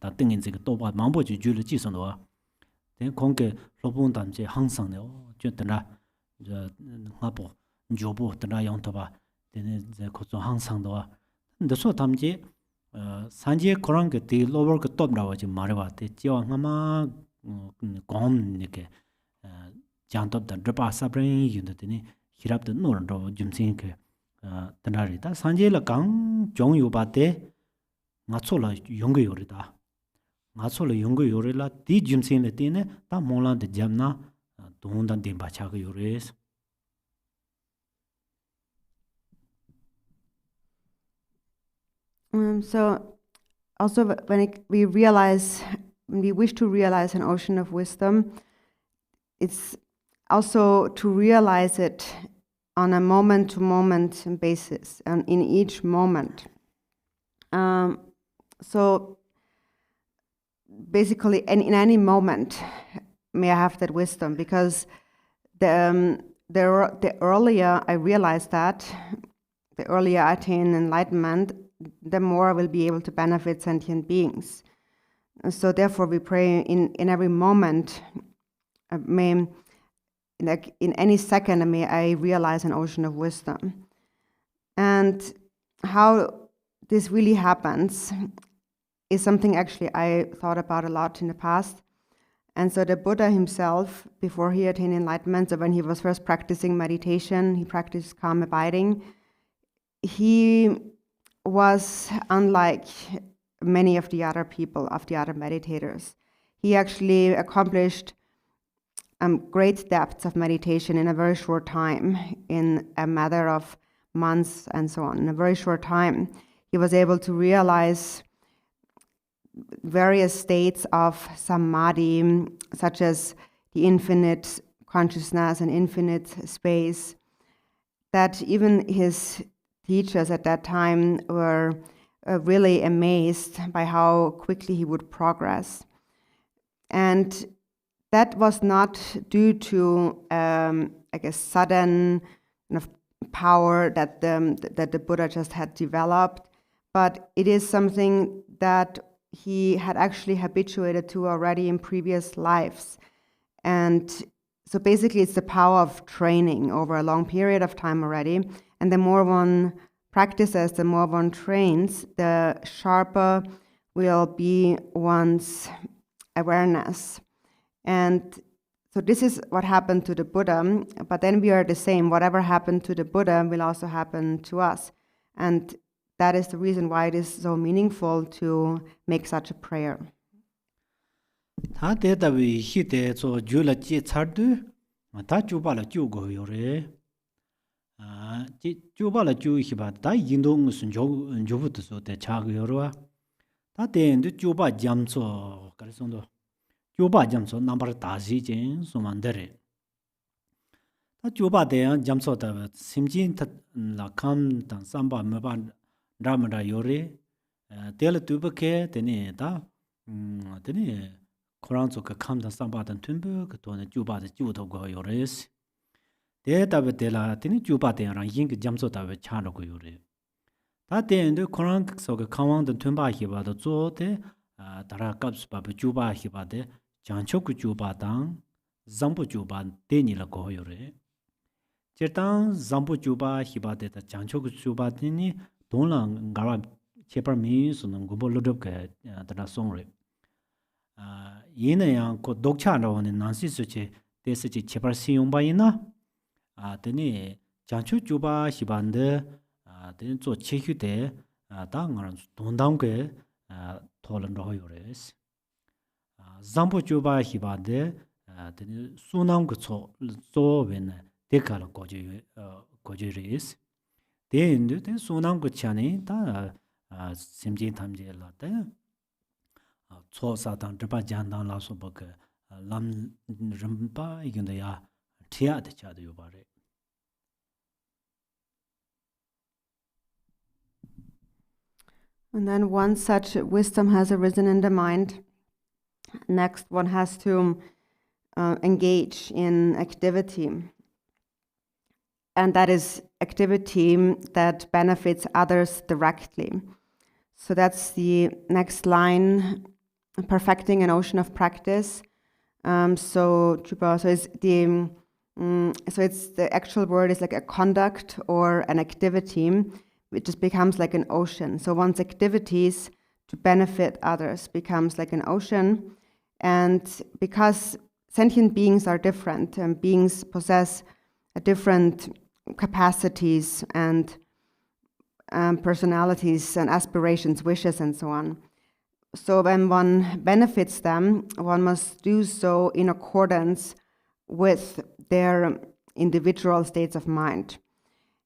다 등인这个 또바 망보지 줄을 지선도 데 공게 로본 담지 항상 저 하보 조보 드나 용토바 데네 제 고소 항상도 근데 소 담지 산지에 그런 게 로버 그 톱라고 지금 말해봤대 지와 아마 곰 이렇게 장톱다 드바 사브레인 윤더니 히랍도 노런도 좀생게 드나리다 산지에 강 종요바테 나초라 용거요리다 나초라 용거요리라 디 좀생에 때네 다 몰란데 잠나 동단 덴바차가 요레스 So also when we wish to realize an ocean of wisdom, it's also to realize it on a moment-to-moment basis and in each moment. So basically in any moment may I have that wisdom, because the earlier I realize that, the earlier I attain enlightenment, the more I will be able to benefit sentient beings. So therefore we pray in every moment, in any second, may I realize an ocean of wisdom. And how this really happens is something actually I thought about a lot in the past. And so the Buddha himself, before he attained enlightenment, so when he was first practicing meditation, he practiced calm abiding, he was unlike many of the other people, of the other meditators. He actually accomplished great depths of meditation in a very short time, in a matter of months and so on. In a very short time, he was able to realize various states of samadhi, such as the infinite consciousness and infinite space, that even his teachers at that time were really amazed by how quickly he would progress. And that was not due to sudden power that the Buddha just had developed, but it is something that he had actually habituated to already in previous lives. And so basically it's the power of training over a long period of time already. And the more one practices, the more one trains, the sharper will be one's awareness. And so this is what happened to the Buddha, but then we are the same. Whatever happened to the Buddha will also happen to us. And that is the reason why it is so meaningful to make such a prayer. Ta juba de jamso ta simjin ta la kam ta samba me ba ramada yore tel tubake tene ta tene koran zo ka kam ta samba ta tumbu ka to ne juba de ju to go yores de ta be de la tene juba de ran yin jamso ta be cha ro go yore ta de de koran so ka kawang de tumba hi ba de zo de dara kaps ba be juba hi ba de jancho ku juba dang zambu juba de ni la go yore Chertang zambu juba hiba de ta jancho ku juba ni donglang ngara chepar mi su nang gubo lodop ke ta song re yina yang ko dokcha ro ne nansi su che de se che chepar si yong ba yina teni jancho juba hiba de teni zo che hyu de ta ngara dongdang ke tholan ro yo res zambu juba hiba de teni sunam ku zo wen dekala goju res de indu de sunam ku chani ta simji thamje la ta cho sa dang de jan dang la so ba ke lam rimpa yinda ya thia de cha de yo ba re And then once such wisdom has arisen in the mind, next one has to engage in activity. And that is activity that benefits others directly. So that's the next line, perfecting an ocean of practice. So it's the actual word is like a conduct or an activity. It just becomes like an ocean. So one's activities to benefit others becomes like an ocean. And because sentient beings are different, and beings possess different capacities and personalities and aspirations, wishes, and so on. So when one benefits them, one must do so in accordance with their individual states of mind.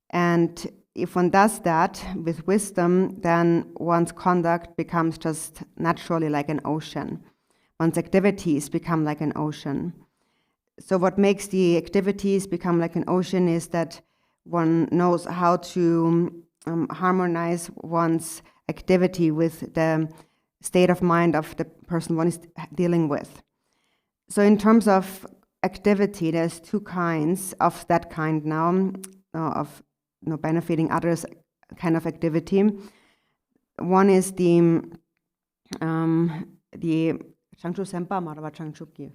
And if one does that with wisdom, then one's conduct becomes just naturally like an ocean. One's activities become like an ocean. So what makes the activities become like an ocean is that one knows how to harmonize one's activity with the state of mind of the person one is dealing with. So in terms of activity, there's two kinds of that kind now, of benefiting others kind of activity. One is the Changchu Sempa Marwa Changchuki.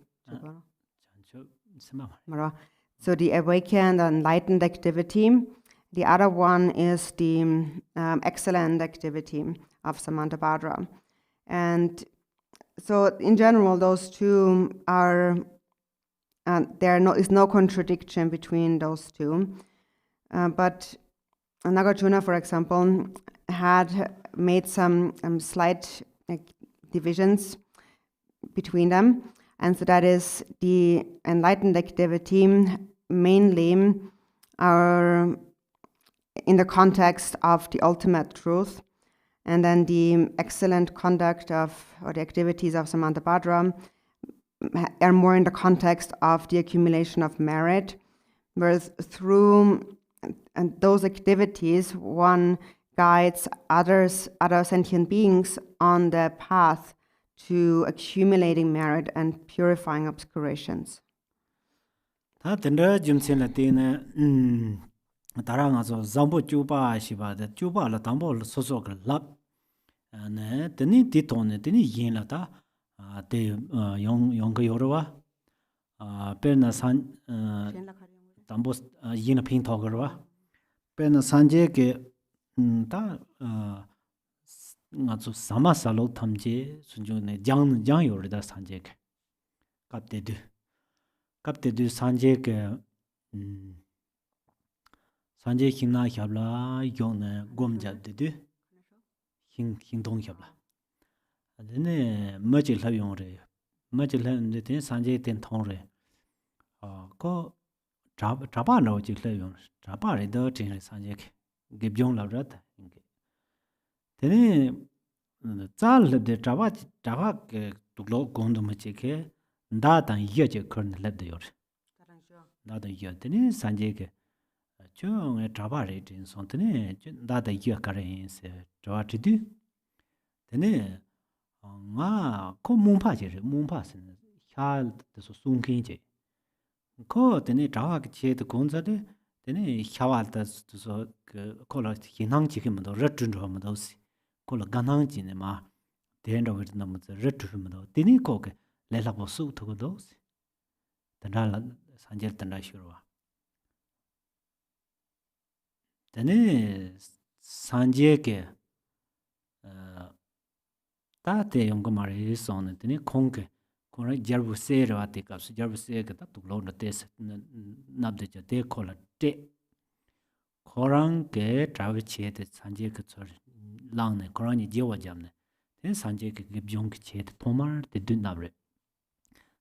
So the awakened and enlightened activity. The other one is the excellent activity of Samantabhadra. And so in general, those two are, there is no contradiction between those two. But Nagarjuna, for example, had made some slight divisions between them. And so that is the enlightened activity mainly are in the context of the ultimate truth. And then the excellent conduct or the activities of Samantabhadra are more in the context of the accumulation of merit, whereas through those activities, one guides other sentient beings on the path to accumulating merit and purifying obscurations. Ta tenda jimsen la tena tara nga so zambo chupa shiba de chupa la tambo so so ka lap ne teni ti tone teni yin la ta te yong ka yorwa per na san tambo yin pin to garwa per na sanje ke ta nga so sama salo thamje sunjo ne jang yor da sanje ke kapte du sanje ke sanje hingna hyabla yong gom jab de du hing dong hyabla adene maji la yong re maji la de ten sanje ten thong re ko traba no ji la yong traba re do tin re sanje ke gebyong la rat tene zal de traba ke tuklo gond ma che ke nda tan ye je kern le de yor 나도 이었더니 산제게 좀 잡아리 된 손더니 나도 이어가래인세 저아티디 되네 아 코몽파지를 몽파스는 샤르도 숨긴지 코 되네 자와게 제도 공자데 되네 샤와다서 그 콜라 희낭지기면도 ረ준저면도시 콜라 간항지네 마 대한다고 넘어서 ረ준면도 되네 코게 레라보수 도도시 단달라 산젤 단다시로와 되네 산제게 ताते Yong मारे सोने तने खोंके कोरा जरबु सेर वाते का जरबु सेर का तो लो न तेस नबदे ज ते खोला ते खोरंग के ट्रावे छे ते संजे के चोर लांग ने कोरा नि जेवा जामने ते संजे के गिबजोंग के छे ते तोमार ते दुन नाबरे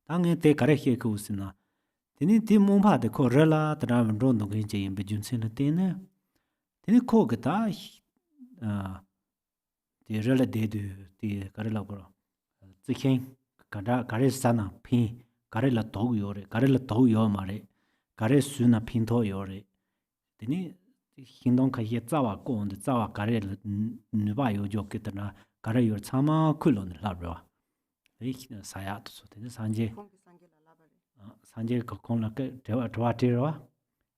तांगे ते करे हे को उसिना तने ते मोंबा ते कोरला तरा वन नो के जे यम बेजुन से न तेने तने को के ता the rela dedu the karela goro zikhen kare sana pin karela dog yo mare kare suna pin to yore teni hindong ka ye zawa go on zawa karela nuba yo jo ketna kare yor chama kulon labra ich saya to so teni sanje ko kon la ke dewa tero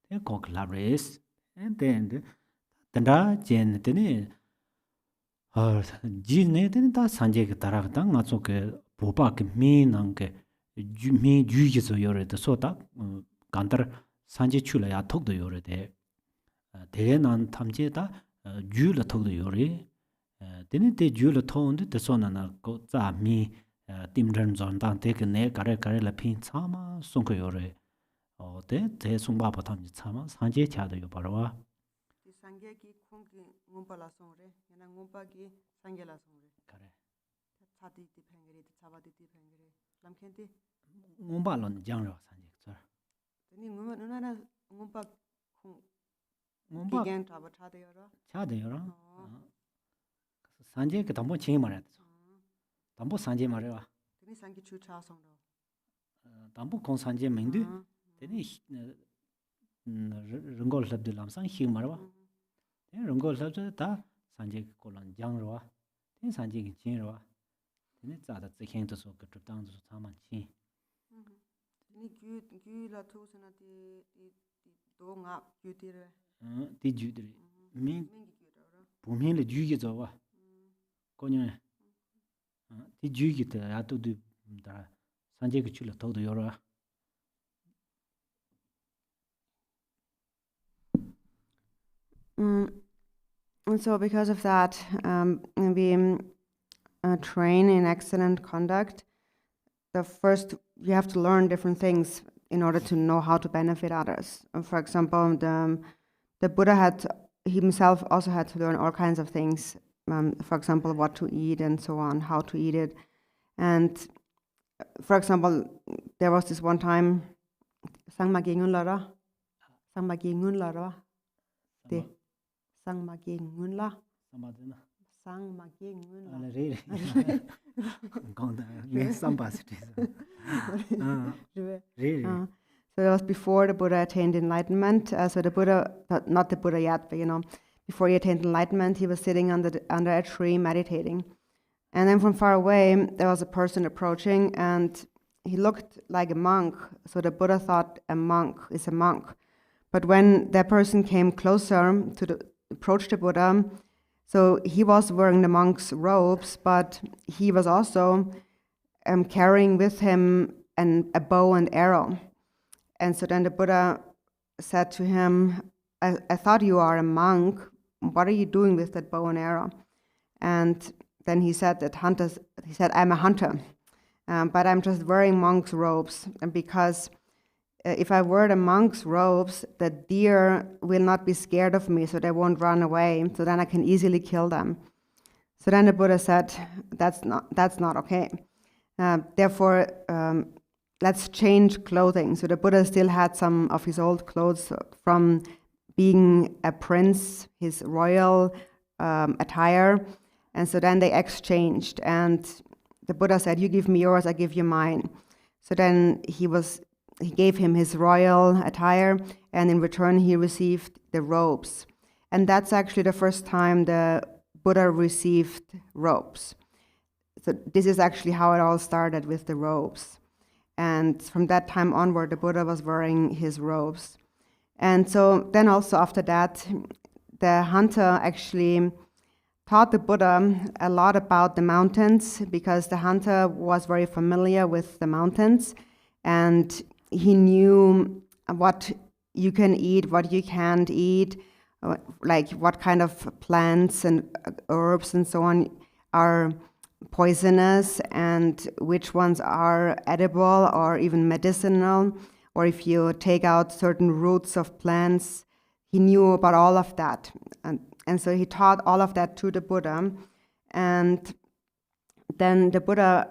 te ko labres and then tanda jen teni 지네 된다 산제게 따라가다 나쪽에 보바게 미난게 미 주기서 요래도 소다 간다 산제 출라야 톡도 요래데 대난 탐제다 주를 톡도 요래 되네 대 주를 톡인데 대소나나 고자미 팀전 전단 되게 가래라 핀 차마 송거 요래 어때 대송바바 탐지 차마 산제 차도 요 바로와 상계기 콩기 몸발라송래 yana ngompagi sangela songre kare chati ti phengre ti chabati ti phengre lamkhenti ngombalon jangro sanje sir teni nuna ngompa ngomba gen chaba chade yoro sanje ke tambo chingi mare tambo sanje mare wa teni sangi chu cha songro tambo kon sanje mengdu teni rungol labde lamsang hi mare wa rungol labde ta 산제 콜란 장로와 된 산제기 진로와 네 자다 즈행도 소 그쪽당도 사만치 니 규라 토스나티 도가 규티레 디주들이 민 보면을 주기 저와 거냐 디주기다 야도도 다 산제기 출라 더도 여러 And so because of that, we train in excellent conduct. The first, you have to learn different things in order to know how to benefit others. For example, the Buddha had himself also had to learn all kinds of things. For example, what to eat and so on, how to eat it. And for example, there was this one time, Sangmagi Ngunlara. Sangmagi Ngunla. Sangmagi Ngunla. So that was before the Buddha attained enlightenment. So the Buddha, not the Buddha yet, but before he attained enlightenment, he was sitting under a tree meditating. And then from far away, there was a person approaching, and he looked like a monk. So the Buddha thought a monk is a monk. But when that person came closer to approach the Buddha, so he was wearing the monk's robes, but he was also carrying with him a bow and arrow. And so then the Buddha said to him, I thought you are a monk. What are you doing with that bow and arrow? And then he said, I'm a hunter, but I'm just wearing monk's robes. And because if I wear the monk's robes, the deer will not be scared of me, so they won't run away. So then I can easily kill them. So then the Buddha said, that's not okay. Therefore, let's change clothing. So the Buddha still had some of his old clothes from being a prince, his royal attire. And so then they exchanged. And the Buddha said, you give me yours, I give you mine. So then he was he gave him his royal attire, and in return he received the robes. And that's actually the first time the Buddha received robes. So this is actually how it all started, with the robes. And from that time onward, the Buddha was wearing his robes. And so then also after that, the hunter actually taught the Buddha a lot about the mountains, because the hunter was very familiar with the mountains, and he knew what you can eat, what you can't eat, like what kind of plants and herbs and so on are poisonous and which ones are edible or even medicinal, or if you take out certain roots of plants. He knew about all of that. And so he taught all of that to the Buddha. And then the Buddha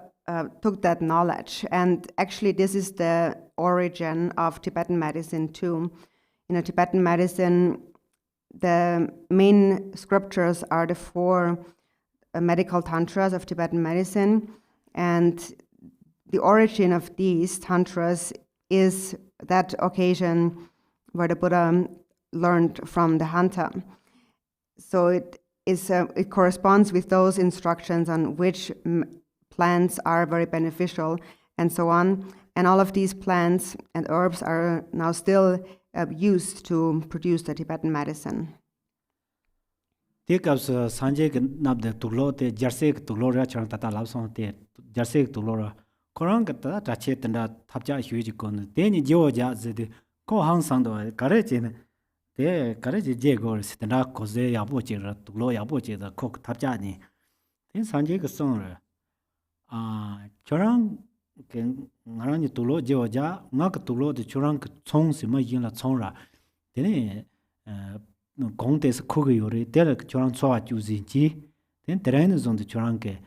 took that knowledge. And actually, this is the origin of Tibetan medicine too. In Tibetan medicine, the main scriptures are the 4 medical tantras of Tibetan medicine. And the origin of these tantras is that occasion where the Buddha learned from the hunter. So it corresponds with those instructions on which plants are very beneficial and so on. And all of these plants and herbs are now still used to produce the Tibetan medicine. Tikas Sanjay Nabde Tulote, Jarsek Tulora Chantata Lapson, Jarsek Tulora, Korangata, Tachet and Tapja Hujikon, Deni Georgia, the Kohan Sando, Karachin. The courage Jagor, Sitana, Cose, Yabuchi, Tulo Yabuchi, the cook Tapjani. Then Sanjay Song. Chorang can Narani Tulo, Georgia, Nak Tulo, the Chorang Song Sima Yina Sonra. Then Contes Kuguri, Delek Choran Soa Juzinji, then Terrain is on the Choranke,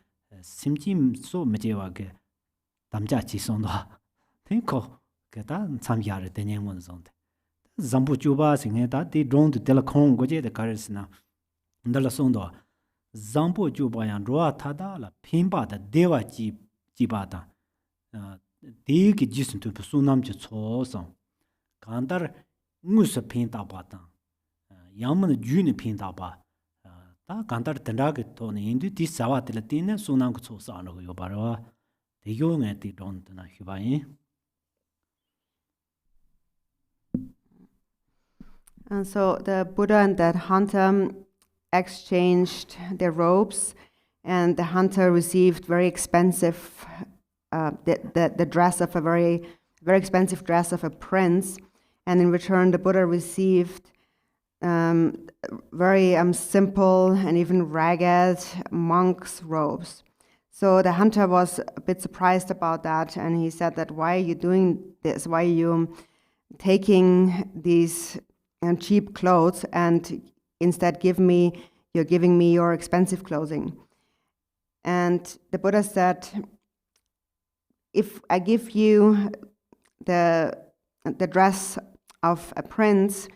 Simjim so Majewake, Tamjachi Sonda. Then Ko, Gatan, Samyar, the name was on. Zambu Juba sing that they don't tell a Kong Goje the Karisna. Ndala Sondo. Zambu Juba and Roa Tada, la Pimba, the Deva Jibata. Dig Jison to Sunam Chosong. Kandar Musa Pinta Bata. Yaman Juni Pinta Ba. Ta Kandar Tendag Tony into this Savat Latina, Sunam Chosano Yobara. The young at the don't Hubai. And so the Buddha and that hunter exchanged their robes, and the hunter received very expensive, the dress of a very expensive dress of a prince, and in return the Buddha received very simple and even ragged monk's robes. So the hunter was a bit surprised about that, and he said that, why are you doing this? Why are you taking these cheap clothes and instead you're giving me your expensive clothing? And the Buddha said, if I give you the dress of a prince,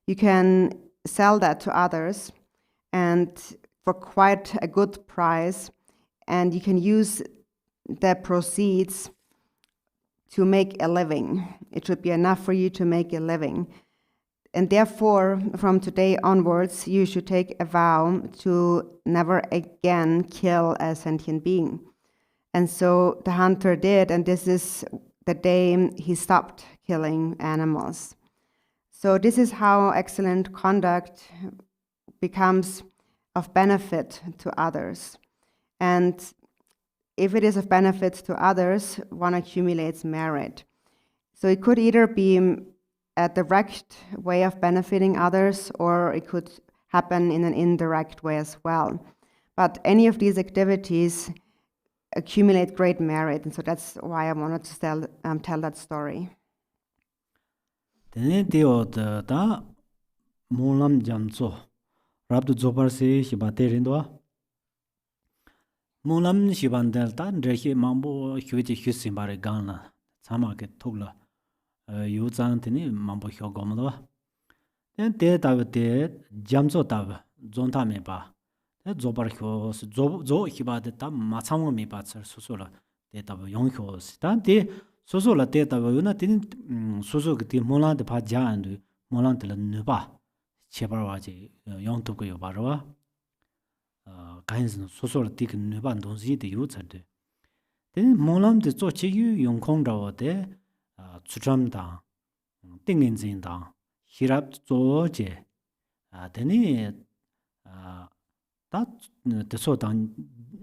you can sell that to others and for quite a good price, and you can use the proceeds to make a living. It should be enough for you to make a living. And therefore, from today onwards, you should take a vow to never again kill a sentient being. And so the hunter did, and this is the day he stopped killing animals. So this is how excellent conduct becomes of benefit to others. And if it is of benefit to others, one accumulates merit. So it could either be a direct way of benefiting others, or it could happen in an indirect way as well. But any of these activities accumulate great merit, and so that's why I wanted to tell that story. Then da Mulam Jamso, Rabdu Zobarsi, Shibaterindo. Mulam Shibandel, Rehi Mambo, Huji Husimbari Gana, Samake Tugla. Yuzantini Mambo Hyogomodo. Then de Jamzo Tav, Zonta Meba. The Zobarhos, Zo Hiba de Tam Matsamo Mebatser Susula, de Tab Yonghos. Then de soso la te ta yo na tin soso ke ti molan de pha ja and molan de la ne ba che ba wa ji yong to ko yo ba ro 가인 소소를 띠그 네반 돈지데 요차데 데 몰람데 쪼치유 용콩라오데 추점다 띵린진다 히랍 쪼제 데니 다 데소단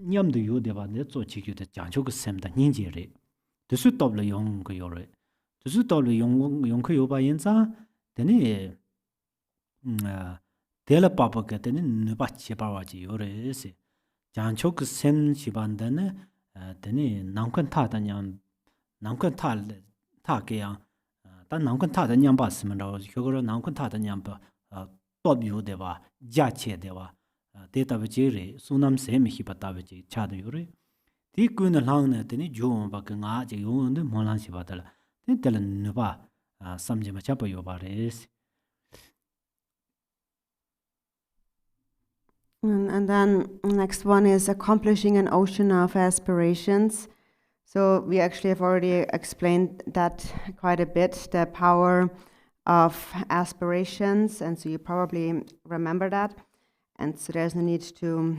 냠도 요데바데 쪼치유데 장초그 셈다 닌지레 데수 더블 용그 요레 데수 더블 용그 요바 인자 데니 데라 파파게 데니 느바치 바와지 요레세 장초그 셈 시반데네 데니 남컨 타다냥 남컨 타게야 단 남컨 타다냥 봤으면라고 그거로 남컨 타다냥 봐 또비오데바 자체데바 데이터베지리 수남 셈이 히바타베지 차도 요레 디꾸는 라운네 데니 조음바가 나제 요는데 몰란시 바달라 데텔은 느바 삼제마 잡아 요바레스. And then next one is accomplishing an ocean of aspirations. So we actually have already explained that quite a bit, the power of aspirations, and so you probably remember that. And so there's no need to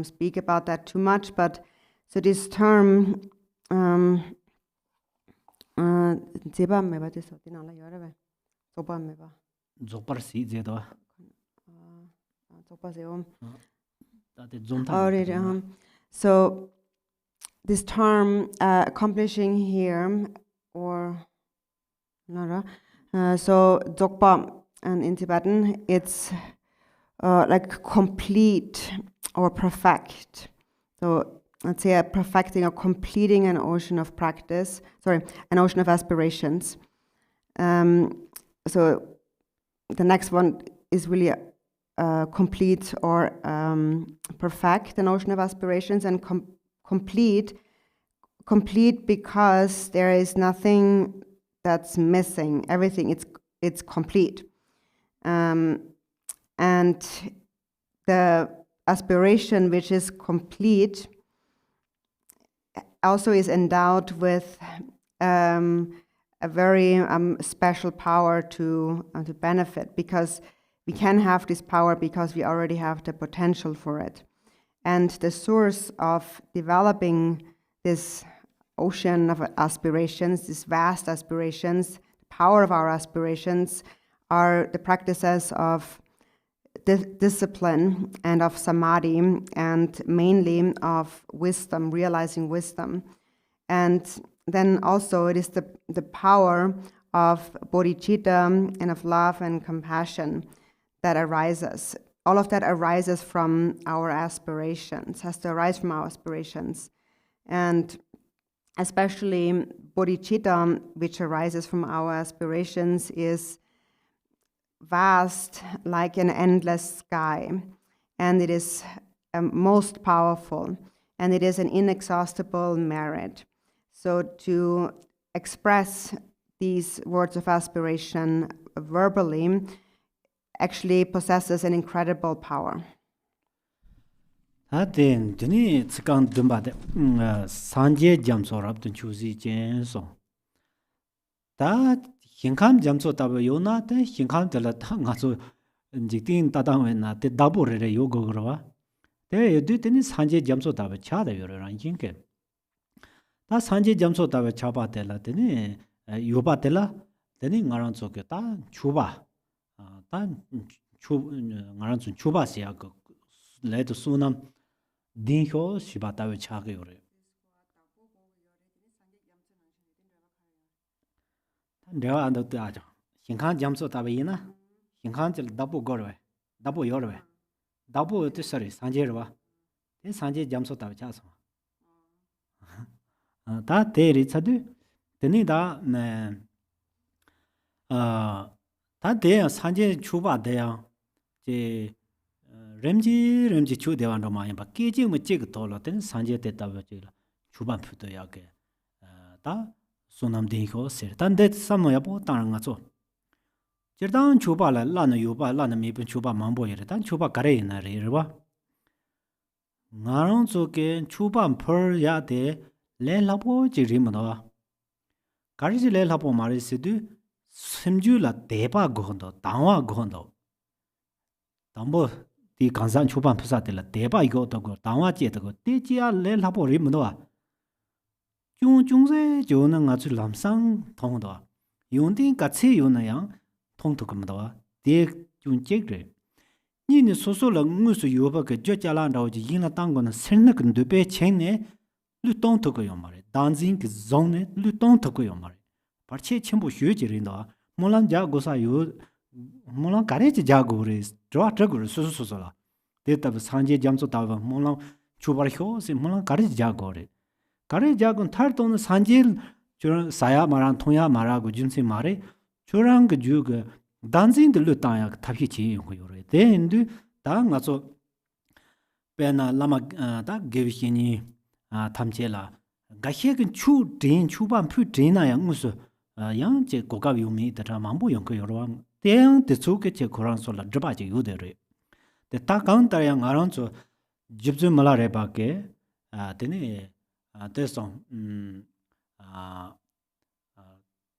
speak about that too much, but so this term so this term accomplishing here, or so Dzogpa, and in Tibetan it's like complete or perfect. So let's say perfecting or completing an ocean of practice, an ocean of aspirations. So the next one is really complete or perfect an ocean of aspirations, and complete because there is nothing that's missing. Everything it's complete, and the aspiration which is complete also is endowed with a very special power to benefit, because we can have this power because we already have the potential for it. And the source of developing this ocean of aspirations, these vast aspirations, the power of our aspirations, are the practices of discipline and of samadhi, and mainly of wisdom, realizing wisdom. And then also it is the power of bodhicitta and of love and compassion that arises. All of that arises from our aspirations, has to arise from our aspirations. And especially bodhicitta, which arises from our aspirations, is vast, like an endless sky, and it is most powerful, and it is an inexhaustible merit. So to express these words of aspiration verbally actually possesses an incredible power. Then Jini Tsikang Dumbade Sanje Jamso Rabdun Chuzi Jenso. That Hinkam Jamso Taba Yona, the Hinkam de la Tangaso Jitin Tadamena, the double yoga grova. There you did any Sanje Jamso Taba Chada Yoran Jinke. That Sanje Jamso Taba Chaba Tela, then Yoba Tela, then in Aranzoketa, Chuba. Tan Naransun Chuba Siago led to Sunam Dinho Shibata Chagore. There are under the Aja. Hinkan Jamso Tabina, Hinkan till double Gorwe, double Yorwe, double Tissari, Sanjerva, then Sanje Jamso Tabachas. That day it's a do. The Nida that day Sanje Chuba there, the Remji Chu de Vandoma, but Kiji with Jig Tola, then Sanje Tavachil, Chuban Putoyake. Ta Sunam Dinko said, then that somewhere about Tarangazo. Jerdan Chuba, Lana Yuba, Lana Mip Chuba Mambo, then Chuba Karena Riva. Naranzoke, Chuban Per Yade, Le Labo Jirimanoa. Kariji le lapo mari sidu simju la deba gohondo, dangwa gohondo. Dambo di gansan chupan pisa de la deba yo togo, dangwa je togo, de jia le lapo rimdo wa. Chung se jo na nga chu lamsang tong do. Yung din ka che yo na yang tong to kum do. De chung jek re. Ni ni so so la ngu su yo ba ke jo ja lan dao ji yin la dang go na sen na gun de be chen ne lu tong to go yo ma re. Dan zin ke zong ne lu tong to go yo ma re. Par che chen bu xue ji rin do. Mo lan ja go sa yo mo lan ka re ji ja go re. Jo tra go so so la. De ta san je jam so ta ba mo lan chu bar hyo se mo lan ka re ji ja go re. 가래 작은 탈도는 산질 저 사야 말한 통야 말하고 준세 말에 저랑 그 주가 단진들로 땅야 답이 지요 요래 된데 당 가서 배나 라마 다 게비시니 탐제라 가시근 추딘 추반 푸딘나야 무슨 양제 고가 요미 다 만보 연거 여러 대응 대초게 제 고란솔라 드바지 요데래 대타 카운터야 가란서 집좀 말아래 밖에 되네 대성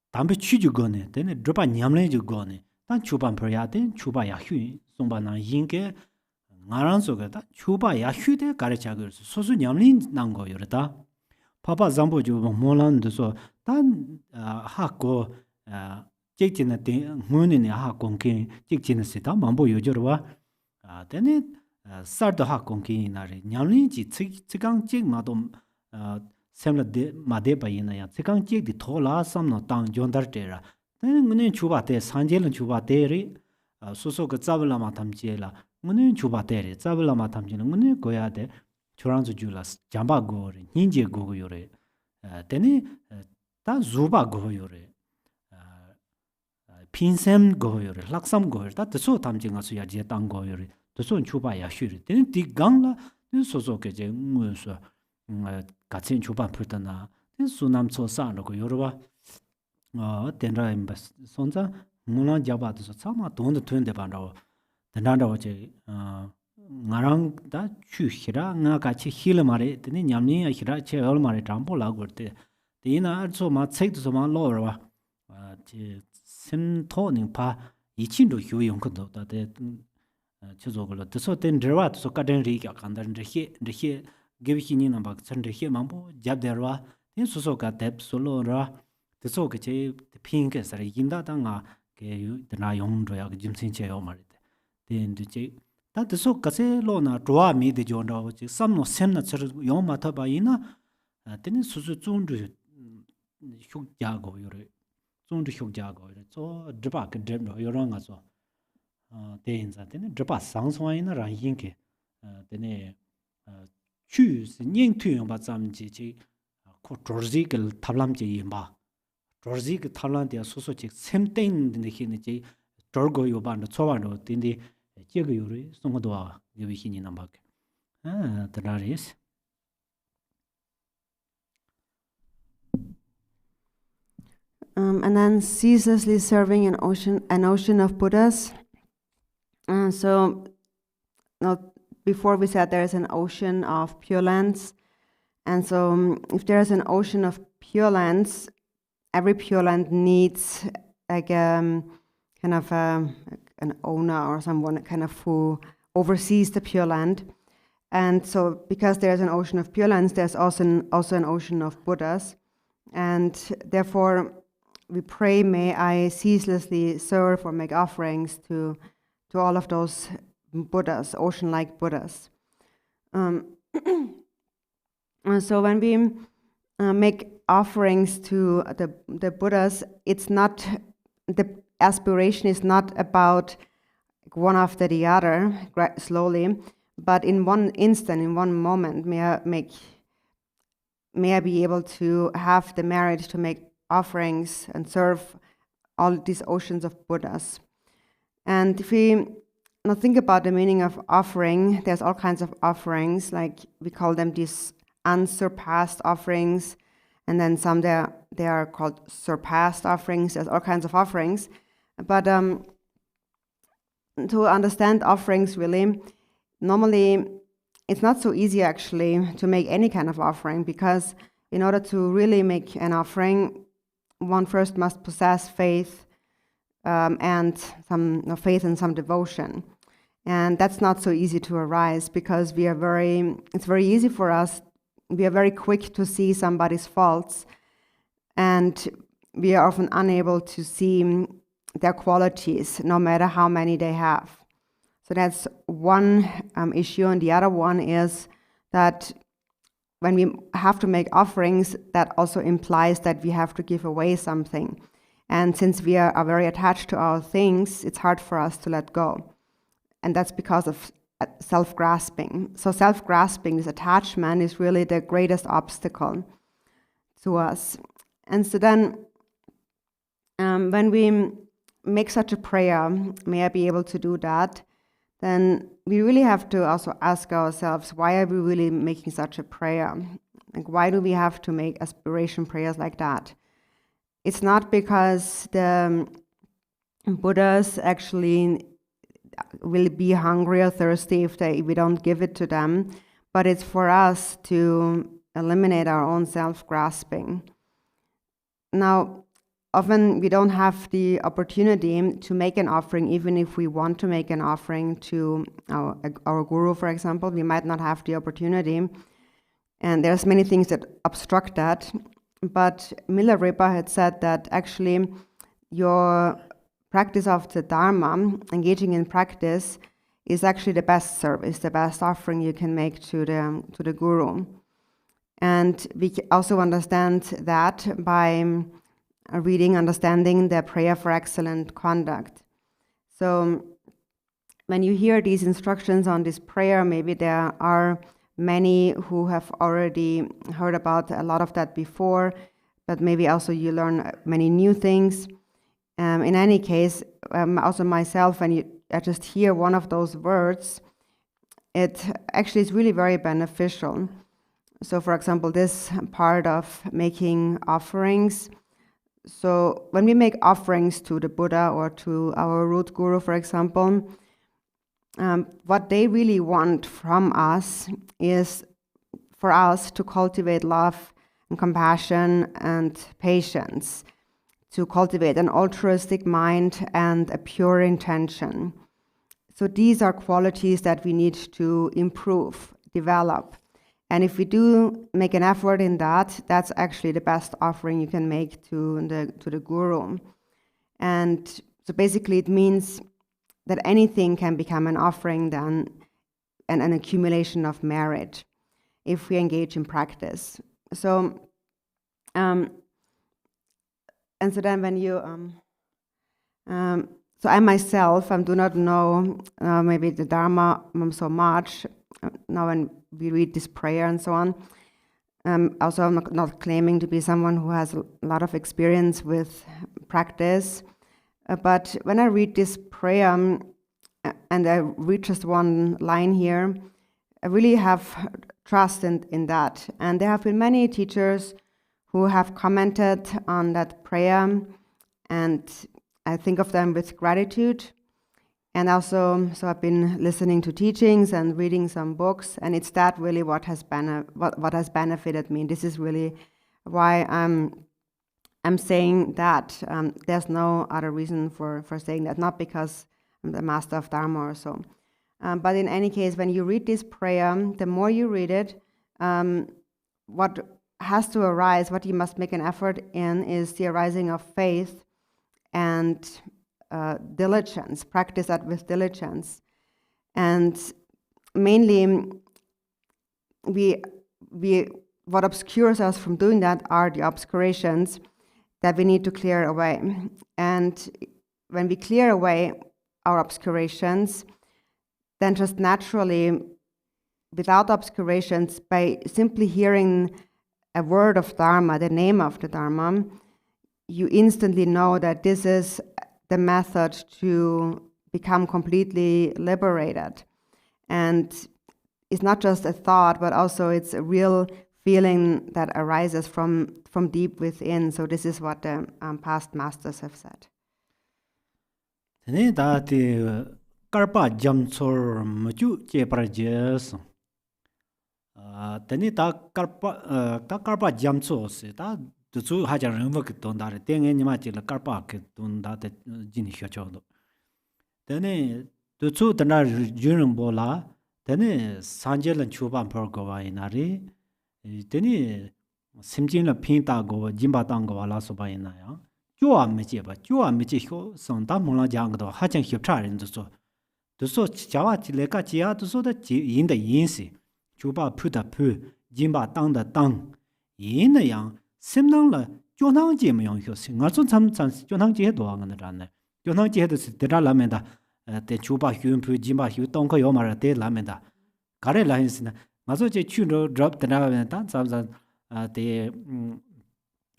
담배 취주거네 되네 드바 냠래 주거네 단 추반 프야데 추바 야휴 송바나 인게 나란소가다 추바 야휴데 가르차거 소수 냠린 난거 요르다 파파 잠보 주 몰란도서 단 하고 찍지는 데 문이네 하공게 찍지는 시다 만보 요저와 되네 사르도 하공게 나리 냠린지 찍강 찍마도 semla de made bayina ya tsekang chek di thola samno tang jondar tera ten ngune chuba te sanjel chuba te ri soso ka zabla ma thamche la ngune chuba te ri zabla ma thamche ngune goya de churang zu julas jamba go ri ninje go yo re teni ta zuba go yo re pinsem go yo re laksam go ta tso thamche nga su ya je tang go yo re tso chuba ya shu ri teni di gang la soso ke je ngu so 같이 주반 풀다나 수남 초사라고 여러와 된라 임바스 손자 물론 잡아도 참아 돈도 돈데 반다고 된다고 제 나랑 다 추시라 나 같이 힐 말에 되니 냠니 히라 제 얼마에 담보라고 할때 디나 저마 책도 저마 로와 제 심토닝 파 이친도 효용 것도 다데 저저걸로 드서 된 드와 저 가든 리가 간다는데 히 게비히니 남바 선데 히 mambo 잡데와 인 소소가 뎁 솔로라 드소게 제 핑게 사리 인다다가 게 드나 용도야 짐신체요 말이데 된데 다 드소 가세 로나 드와 미데 존도 지 삼노 셈나 저 용마타 바이나 데니 수수 존도 흉자고 요래 존도 흉자고 요래 저 드바 그 뎀도 요랑가 저 대인자 데니 드바 상소이나 랑인게 데니 추스 닝투용 바잠지 코 조르지글 탑람지 임바 조르지글 탑람데 소소직 셈땡데 히네지 dorgo 요반도 초반도 딘디 제거 요리 송도와 여비히니 남바게 드라리스 and then ceaselessly serving an ocean of Buddhas. So now before we said there's an ocean of Pure Lands, and so if there's an ocean of Pure Lands, every Pure Land needs like kind of an owner or someone kind of who oversees the Pure Land. And so because there's an ocean of Pure Lands, there's also an ocean of Buddhas, and therefore we pray, may I ceaselessly serve or make offerings to all of those Buddhas, ocean-like Buddhas. So when we make offerings to the Buddhas, it's not, the aspiration is not about one after the other, slowly, but in one instant, in one moment, may I be able to have the merit to make offerings and serve all these oceans of Buddhas. And if we now think about the meaning of offering, there's all kinds of offerings, like we call them these unsurpassed offerings, and then some they are called surpassed offerings. There's all kinds of offerings, but to understand offerings really, normally it's not so easy actually to make any kind of offering, because in order to really make an offering, one first must possess faith and some faith and some devotion. And that's not so easy to arise because it's very easy for us. We are very quick to see somebody's faults, and we are often unable to see their qualities, no matter how many they have. So that's one issue. And the other one is that when we have to make offerings, that also implies that we have to give away something. And since we are very attached to our things, it's hard for us to let go. And that's because of self-grasping. So self-grasping, this attachment, is really the greatest obstacle to us. And so then when we make such a prayer, may I be able to do that, then we really have to also ask ourselves, why are we really making such a prayer? Like, why do we have to make aspiration prayers like that? It's not because the Buddhas actually will be hungry or thirsty if we don't give it to them, but it's for us to eliminate our own self-grasping. Now, often we don't have the opportunity to make an offering, even if we want to make an offering to our guru, for example. We might not have the opportunity, and there's many things that obstruct that. But Milarepa had said that actually your practice of the Dharma, engaging in practice, is actually the best service, the best offering you can make to the Guru. And we also understand that by understanding the prayer for excellent conduct. So when you hear these instructions on this prayer, maybe there are many who have already heard about a lot of that before, but maybe also you learn many new things. In any case, also myself, when I just hear one of those words, it actually is really very beneficial. So, for example, this part of making offerings. So, when we make offerings to the Buddha or to our root guru, for example, what they really want from us is for us to cultivate love and compassion and patience, to cultivate an altruistic mind and a pure intention. So these are qualities that we need to improve, develop. And if we do make an effort in that, that's actually the best offering you can make to the Guru. And so basically it means that anything can become an offering then, and an accumulation of merit if we engage in practice. So, and so then when you, so I myself do not know maybe the Dharma so much. Now when we read this prayer and so on, also I'm not claiming to be someone who has a lot of experience with practice, but when I read this prayer, and I read just one line here, I really have trust in that. And there have been many teachers who have commented on that prayer, and I think of them with gratitude. And also, so I've been listening to teachings and reading some books, and it's that really what has benefited me. This is really why I'm saying that. There's no other reason for saying that, not because I'm the master of Dharma or so. But in any case, when you read this prayer, the more you read it, what has to arise, what you must make an effort in, is the arising of faith and diligence. Practice that with diligence. And mainly, what obscures us from doing that are the obscurations that we need to clear away. And when we clear away our obscurations, then just naturally, without obscurations, by simply hearing a word of Dharma, the name of the Dharma, you instantly know that this is the method to become completely liberated. And it's not just a thought, but also it's a real feeling that arises from deep within. So this is what the past masters have said. Karpa jamsor maju che prajes. Tani ta karpa jamso se ta the two Hajar and work on that thing any match la carpark on that Jin Hiachodo. Then the two the Jurun Bola, then Sanjel and Chuban Pergova in Ari, then Simjin la Pinta go, Jimba Tango Alasoba in Naya. Jua Michiba, Jua Michiho, Santamola Jango, Hachan Hiptar in the so. The so Chawa Chileka Chia to so that in the Yinsi, Chuba put a poo, Jimba Tang the Tang. In the young, Simnang la, Jonang Jim Yong Husing, also sometimes Jonang Jedoang and the runner. Jonang Jedus de Lamenda, the Chuba Hum Pu Jimba Hu Tonko Yomara de Lamenda. Kare lines, Mazoche Chuno dropped the Lavenda, sometimes the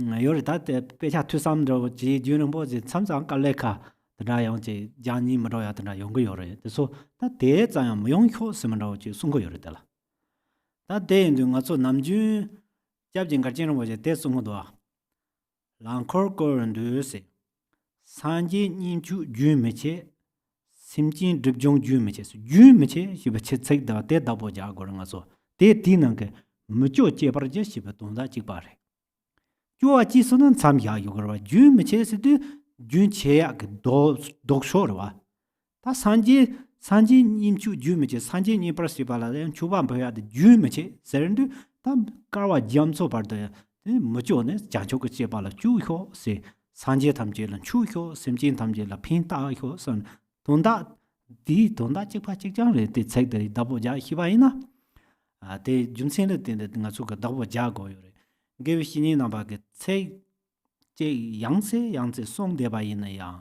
Yorita, the Pecha to some do G. Junimbo, sometimes Kaleka. The Rayong Jani Maroya and Yongo Yore. So that day I am Yongho Simanoji Sungo Yoretella. That day in Dungaso Namju Jabjin Gardino was a Tesumodoa. Lancor and Duse Sanji Ninju Jumeche Simjin Dribjong Jumeches. Jumeche, she would take the dead double jagorangaso. De Tinanke, Mucho Cheparjeship on that Chipare. You are Chison and Samya Yogara. Jumeches do. Jun cheak dog shorwa. Ta Sanji Nimchu Jumeche, Sanji Niprasipala, and Chuban the Jumeche, Serendu, Tam Karwa Jamso Parda, Muchones, Jachoko Chepala, Chuho, say Sanji Tamjel and Chuho, Simjin Tamjela, Pinta, son, Tonda, Tonda Chipachik, they take the double ja Hivaina. They Junsen in the Nasuka double jago. Give Shinina Baget, say. Yangse song de ba yin ya.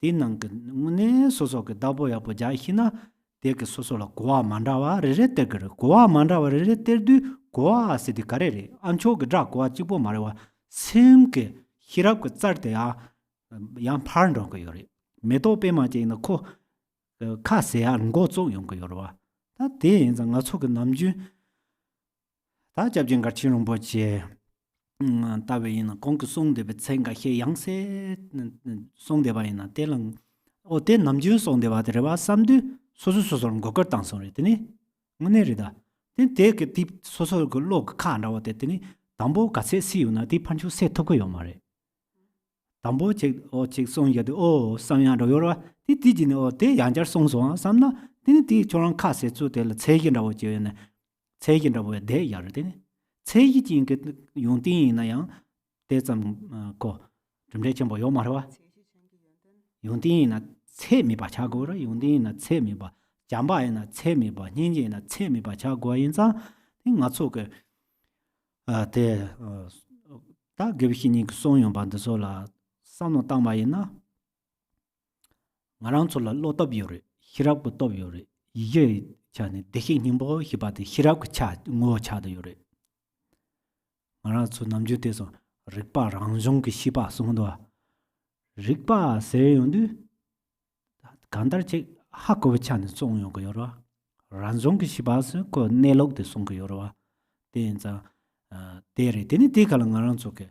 Dinang ne soso ke dabo ya po ja hina de ke soso la kwa mandawa rete ke kwa mandawa rete du kwa se de karere ancho ke dra kwa chipo marwa sem ke hirap ke tsarte ya yang parndo ko yore. Medo pe ma je na ko ka se ya ngo zong yong ko yorwa. Ta de yin zang a cho ke namju ta jab jing gar chinong bo che Tabin, Conk song de Betsenga he Yangse song de Baina, Telang, or ten Namju song de Vatreva, some do Soson Goker dance on it, Munerida. Then take a deep social look can out at any Tambo Casesi, una deep punch set Tokoyomare. Tambo check or check song yet, oh, Sanya Yora, the Dijin or De Yanger songs on Samna, didn't the Choran Casset to tell taking out you and taking away de Yardin. Taking Yuntin Nayang, there's some go. Generation boy Omarwa. Yuntin at Semi Bachagora, Yundin at Semi Ba, Jamba and at Semi Ba, Ninja at Semi Bachagua in Za, in Matsuke. There, that give him song about the solar, some of Tamaina. Maransola lot of Yuri, Hirap of Yuri, Ye Chani, the Himbo, he but the Hirap chat, more chat Yuri. Maratsu Namjuteso, Rikpa Ranjong Shiba Sungdoa. Rikpa Seundu Kandarche Hakovichan Song Yoro. Ranjong Shibas ko Nelok de Song Yoroa. Denza Dere, Deni Dekalangaransoke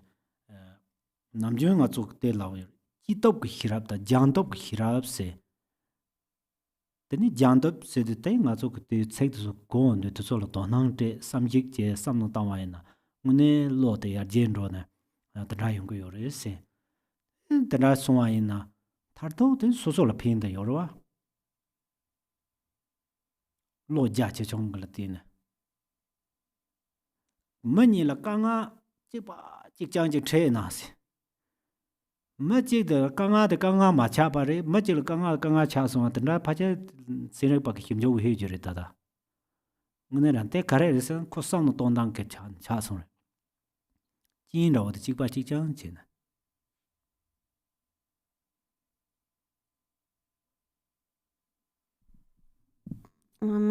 Namjung Atsuk de Lawyer. Kitop Hirap, the Jantop Hirap se. Deni Jantop said the thing Atsuk de Sectors of Gone to Solo Donante, some jig, some no Tamaina. Mune lo de ya genro na the rayong go yore se the ra swa ina tardo de so la pin de yorwa lo ja che chong la tin mani la kanga che ba chi chang chi che na se ma chi de kanga ma cha ba re ma chi la kanga cha so de ra pa che se ne ba ki him jo he jure da da mune ran te kare se ko sang no don dang ke cha so and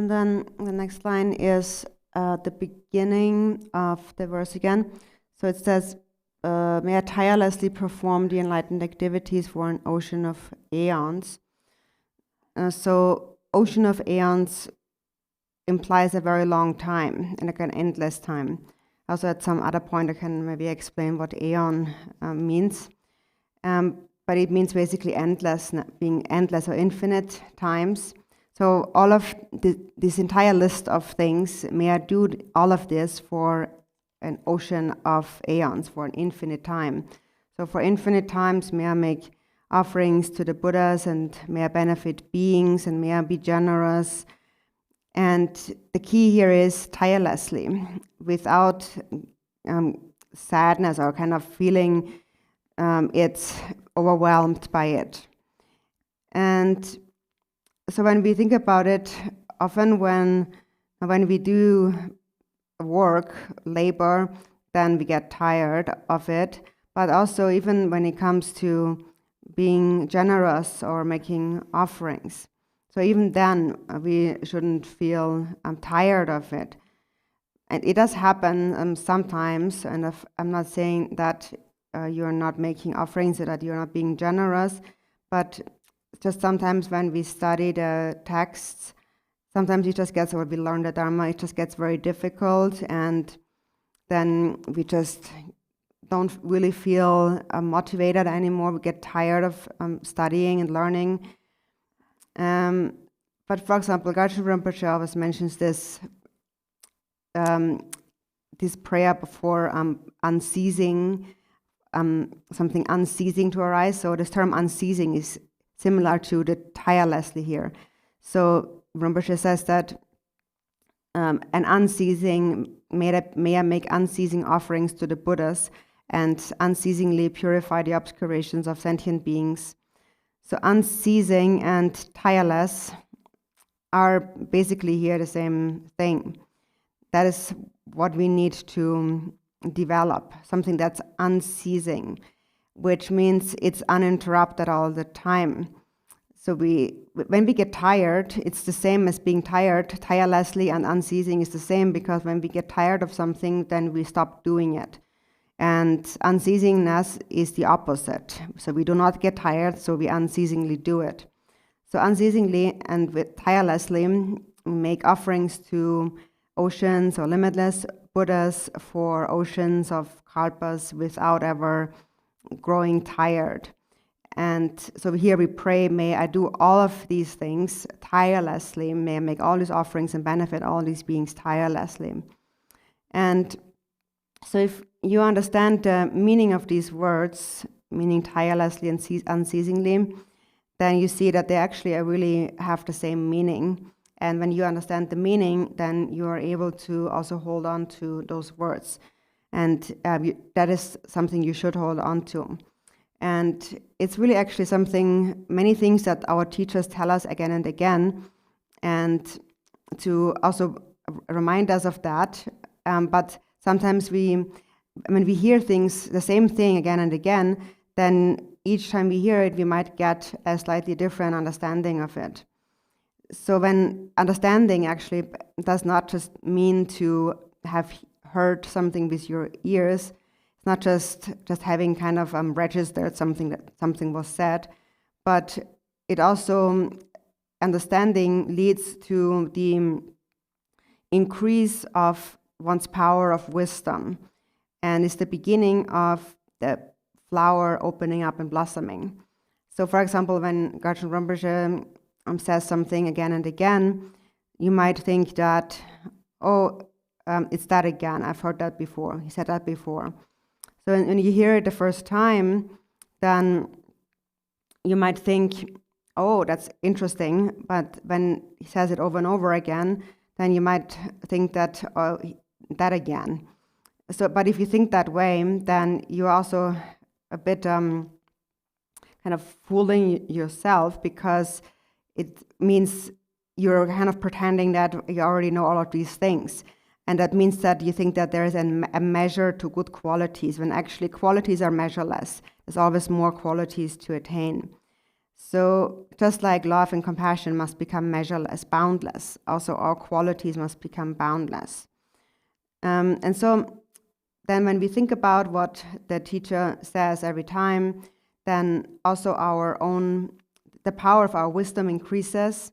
then the next line is the beginning of the verse again. So it says, may I tirelessly perform the enlightened activities for an ocean of aeons. So ocean of aeons implies a very long time and like an endless time. Also at some other point I can maybe explain what aeon means. But it means basically endless, being endless or infinite times. So all of this entire list of things, may I do all of this for an ocean of aeons, for an infinite time. So for infinite times, may I make offerings to the Buddhas, and may I benefit beings, and may I be generous. And the key here is tirelessly, without sadness or kind of feeling it's overwhelmed by it. And so when we think about it, often when we do work, labor, then we get tired of it. But also even when it comes to being generous or making offerings. So even then, we shouldn't feel tired of it. And it does happen sometimes, and I'm not saying that you're not making offerings or that you're not being generous, but just sometimes when we study the texts, sometimes it just gets, or we learn the Dharma, it just gets very difficult, and then we just don't really feel motivated anymore. We get tired of studying and learning. But for example, Garshan Rinpoche always mentions this prayer before unceasing, something unceasing to arise. So this term unceasing is similar to the tirelessly here. So Rinpoche says that an unceasing, may I make unceasing offerings to the Buddhas and unceasingly purify the obscurations of sentient beings. So unceasing and tireless are basically here the same thing. That is what we need to develop, something that's unceasing, which means it's uninterrupted all the time. So when we get tired, it's the same as being tired. Tirelessly and unceasing is the same, because when we get tired of something, then we stop doing it. And unceasingness is the opposite. So we do not get tired, so we unceasingly do it. So unceasingly and with tirelessly, we make offerings to oceans or limitless Buddhas for oceans of kalpas without ever growing tired. And so here we pray, may I do all of these things tirelessly, may I make all these offerings and benefit all these beings tirelessly. And so if you understand the meaning of these words, meaning tirelessly and unceasingly, then you see that they actually really have the same meaning. And when you understand the meaning, then you are able to also hold on to those words. And that is something you should hold on to. And it's really actually something, many things that our teachers tell us again and again, and to also remind us of that. But sometimes when we hear things, the same thing again and again, then each time we hear it, we might get a slightly different understanding of it. So when understanding actually does not just mean to have heard something with your ears, it's not just having kind of registered that something was said, but it also, understanding leads to the increase of one's power of wisdom, and is the beginning of the flower opening up and blossoming. So for example, when Garshan Rinpoche says something again and again, you might think that, it's that again, I've heard that before, he said that before. So when you hear it the first time, then you might think, oh, that's interesting, but when he says it over and over again, then you might think that, oh, that again. So, but if you think that way, then you're also a bit kind of fooling yourself, because it means you're kind of pretending that you already know all of these things. And that means that you think that there is a measure to good qualities, when actually qualities are measureless. There's always more qualities to attain. So just like love and compassion must become measureless, boundless, also our qualities must become boundless. And so then when we think about what the teacher says every time, then also the power of our wisdom increases.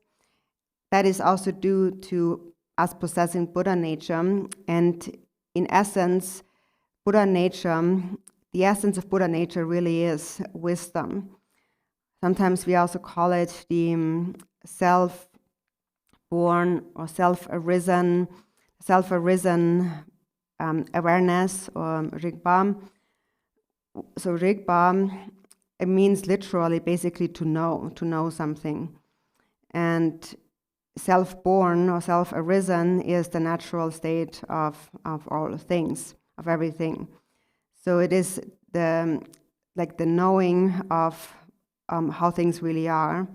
That is also due to us possessing Buddha nature. And in essence, Buddha nature, the essence of Buddha nature really is wisdom. Sometimes we also call it the self-born or self-arisen awareness or Rigpa. So Rigpa, it means literally basically to know something. And self-born or self-arisen is the natural state of all things, of everything. So it is the knowing of how things really are.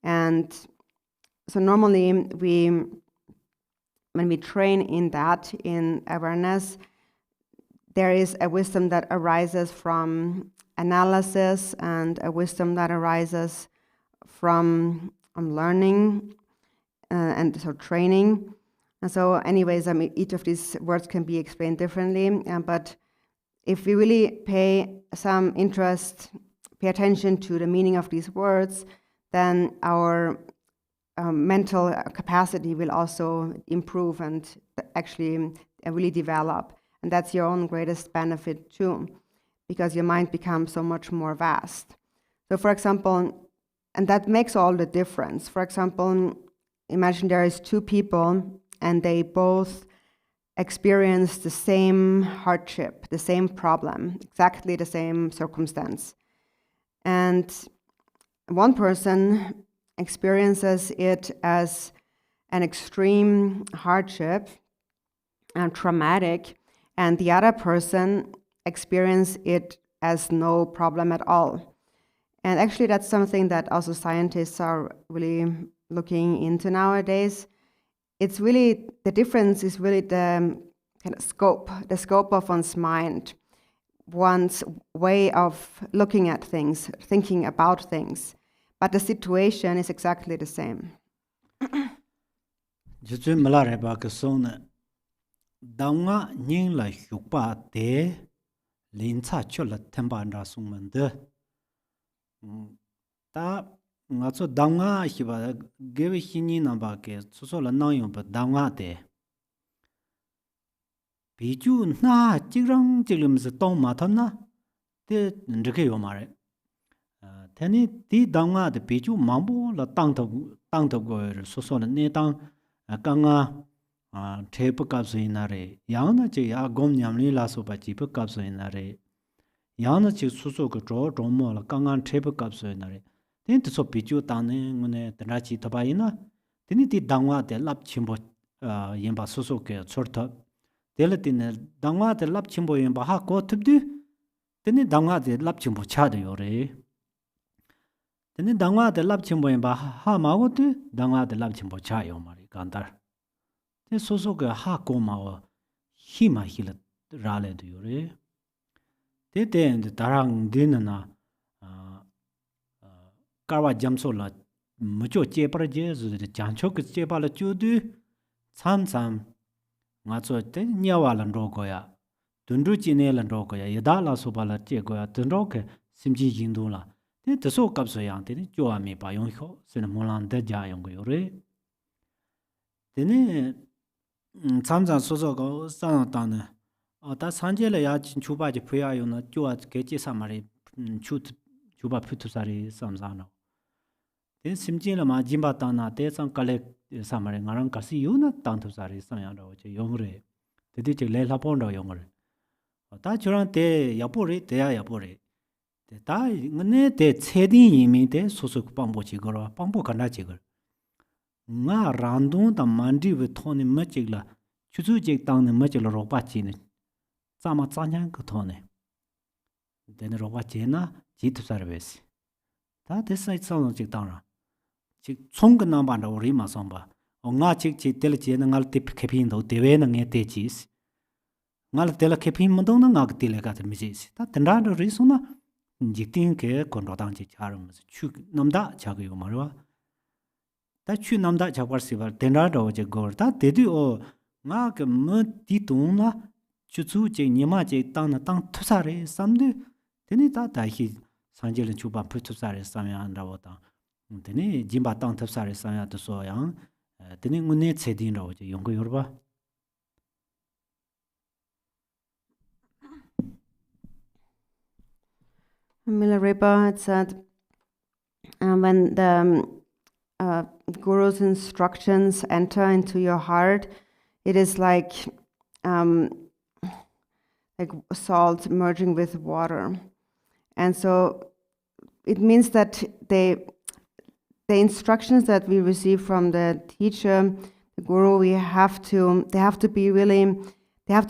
And so normally when we train in that, in awareness, there is a wisdom that arises from analysis and a wisdom that arises from learning and so training. And so anyways, each of these words can be explained differently, but if we really pay some interest, pay attention to the meaning of these words, then our mental capacity will also improve and actually really develop. And that's your own greatest benefit too, because your mind becomes so much more vast. So for example, and that makes all the difference. For example, imagine there is two people and they both experience the same hardship, the same problem, exactly the same circumstance. And one person experiences it as an extreme hardship and traumatic, and the other person experiences it as no problem at all. And actually that's something that also scientists are really looking into nowadays. It's really, the difference is really the kind of the scope of one's mind, one's way of looking at things, thinking about things. But the situation is exactly the same. Jitsu malare ba ke sona dawnga ning la hyukpa de lincha chola temba nda sungmande ta nga so dawnga hiba gewe hini na ba ke so la nang yong ba dawnga de biju na jigrang jiglim se tong ma thon na de ndke yo mare tani di dawnga de biju mambo la tang to go so la ne tang kanga tepu kapsu inare yana che ya gom nyamli la so ba jipu kapsu inare yana che suso ko jo mo la kanga tepu kapsu inare ten to so biju tane ngune tana chi thaba ina tini ti dangwa de lap chimbo yemba suso ke chorta dele tine dangwa de lap chimbo yemba ha ko tubdu tini dangwa de lap chimbo cha de yore tini dangwa de lap chimbo yemba ha ma go tu dangwa de lap chimbo cha yo mari kantar te soso ke ha ko ma wa hi ma hi la ra le de yore te de darang din na karwa jamso la mucho che par je zu de jancho ke che pa la chu du sam nga cho te nya wa lan ro ko ya dun ru ji ne lan ro ko ya yada la so ba la che ko ya dun ro ke sim ji yin du la te de so kap so yang te jo a me ba yong ho se na mo lan de ja yong go yore te ne sam so so go sa ta ne ta san je la ya chin chu ba je phu ya yo na jo a ke che sa ma re chu ba phu tu sa re sam sa no ten simjin la ma jimba ta na te sang kale sa ma re ngarang ka si yu na tang tu sa re sang ya ro che yong re te de che le la pon ro yong re ta churan te ya po re te ya po re te ta ngene te che din yin mi te so so pang bo chi go ro pang bo ka na chi go nga ran dong da man di we thon ni ma chi la chu chu je tang ne ma chi lo ro pa chi ne za ma za nyang ko thon ne de ne ro pa che na ji tu sa re bes ta de sai tsang chi tang ra 즉 총근 남반다 우리 마선바 엉아 직지 텔지는 갈 티피 캐핀도 대외는 게 대지스 갈 텔 캐핀 문동는 가 텔레가 미지스 다 된다도 리소나 직딩 게 건로당지 자르면서 추 남다 자고 말와 다추 남다 자과시바 된다도 제 거다 대디오 나그 뭐 디동나 추추제 니마제 땅나 땅 투사레 삼데 되니다 다히 산jel은 주바 푸투사레 삼야 한다보다 tene jimba tang thap sare saya to so yang tene ngune chedin ro je yong go yorba Milarepa had said when the guru's instructions enter into your heart, it is like like salt merging with water. And so it means that the instructions that we receive from the teacher, the guru, they have to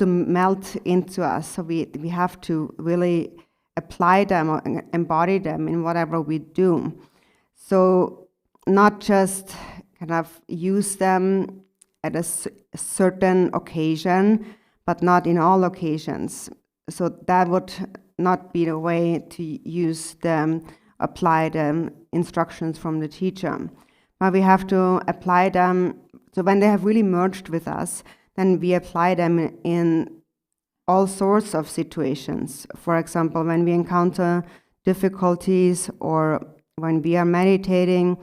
melt into us. So we have to really apply them or embody them in whatever we do. So not just kind of use them at a certain occasion, but not in all occasions. So that would not be the way to use them, apply the instructions from the teacher. But we have to apply them, so when they have really merged with us, then we apply them in all sorts of situations. For example, when we encounter difficulties, or when we are meditating,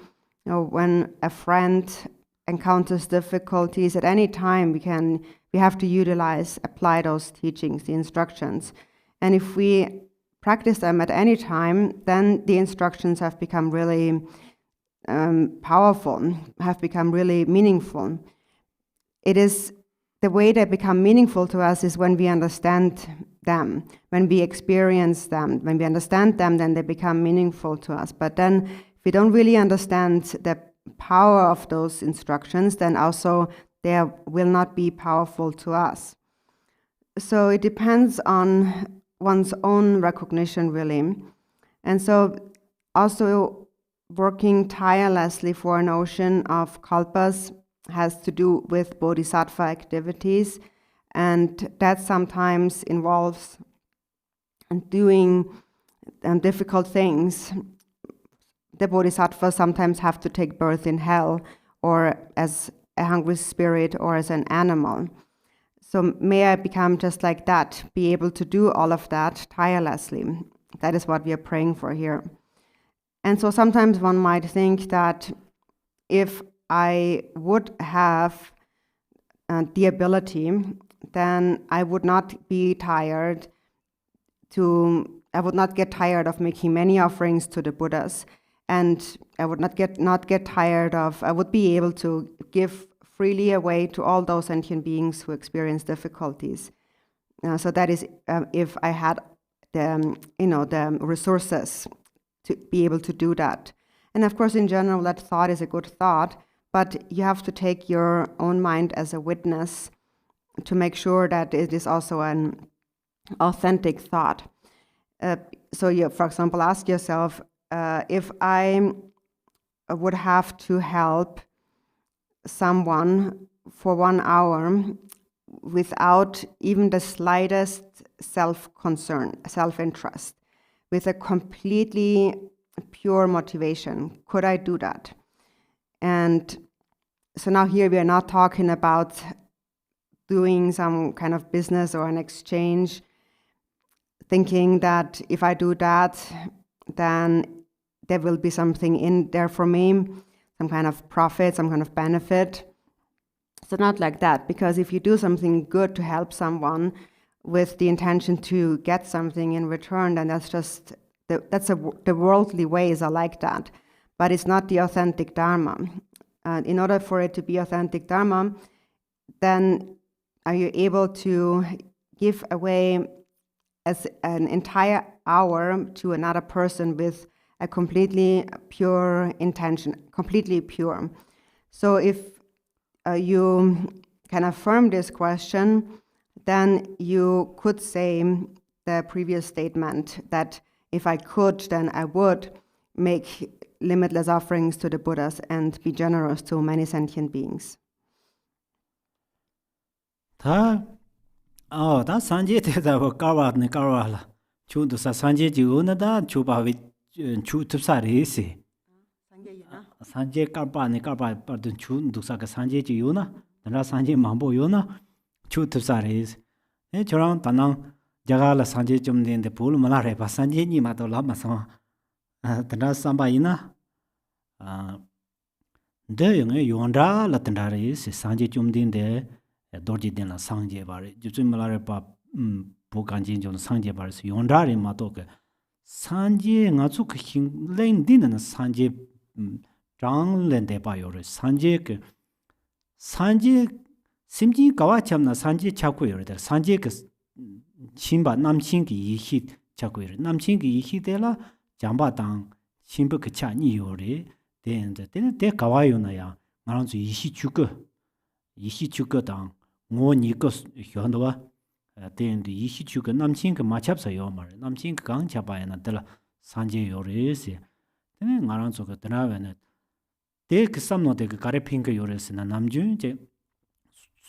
when a friend encounters difficulties, at any time we have to apply those teachings, the instructions. And if we practice them at any time, then the instructions have become really powerful, have become really meaningful. It is the way they become meaningful to us is when we understand them, when we experience them. When we understand them, then they become meaningful to us. But then if we don't really understand the power of those instructions, then also they will not be powerful to us. So it depends on one's own recognition, really. And so also working tirelessly for an ocean of kalpas has to do with bodhisattva activities, and that sometimes involves doing difficult things. The bodhisattvas sometimes have to take birth in hell, or as a hungry spirit, or as an animal. So may I become just like that, be able to do all of that tirelessly. That is what we are praying for here. And so sometimes one might think that if I would have the ability, then I would not be tired I would not get tired of making many offerings to the Buddhas, and I would not get tired of, I would be able to give freely away to all those sentient beings who experience difficulties. So that is if I had the resources to be able to do that. And of course, in general, that thought is a good thought, but you have to take your own mind as a witness to make sure that it is also an authentic thought. So you, for example, ask yourself, if I would have to help someone for 1 hour without even the slightest self-concern, self-interest, with a completely pure motivation, could I do that? And so now here we are not talking about doing some kind of business or an exchange, thinking that if I do that, then there will be something in there for me, some kind of profit, some kind of benefit. So not like that, because if you do something good to help someone with the intention to get something in return, then that's just, the worldly ways are like that. But it's not the authentic Dharma. In order for it to be authentic Dharma, then are you able to give away as an entire hour to another person with a completely pure intention, completely pure. So if you can affirm this question, then you could say the previous statement that if I could, then I would make limitless offerings to the Buddhas and be generous to many sentient beings. 다 산제 대다 까와네 까와라. 추도사 산제 지우나다 추바위 추트사리시. 산제 까바네 까바 빠든 추도사가 산제 지우나. 나 산제 망보요나 추트사리시. 에 저랑 단랑 자가라 산제 좀 된데 볼 말아래 봐. 산제 니마도 라마서. 나 삼바이나. 대영의 요한다 라튼다리시 산제 좀 된데 dorji den la sangje bare jutsu malare pa bo ganjin jon sangje bare so yondari ma to ke sangje nga chu khing len din na sangje jang len de ba yore sangje ke sangje simji kawa cham na sangje cha ko yore der sangje ke Chimba Namchin ki yihit chakwir. Namchin ki yihitela jamba tang chimba kacha ni yore. Then de kawayo na ya. Ngaranzu yishi chuka tang ngo niko hyondwa. Then the yishi chuka namchin ka machapsa yomar. Namchin ka gang chapaya na tela sanje yore se. Then ngaranzu ka tanawa de kisamno de kare pinka yore se na namjun je.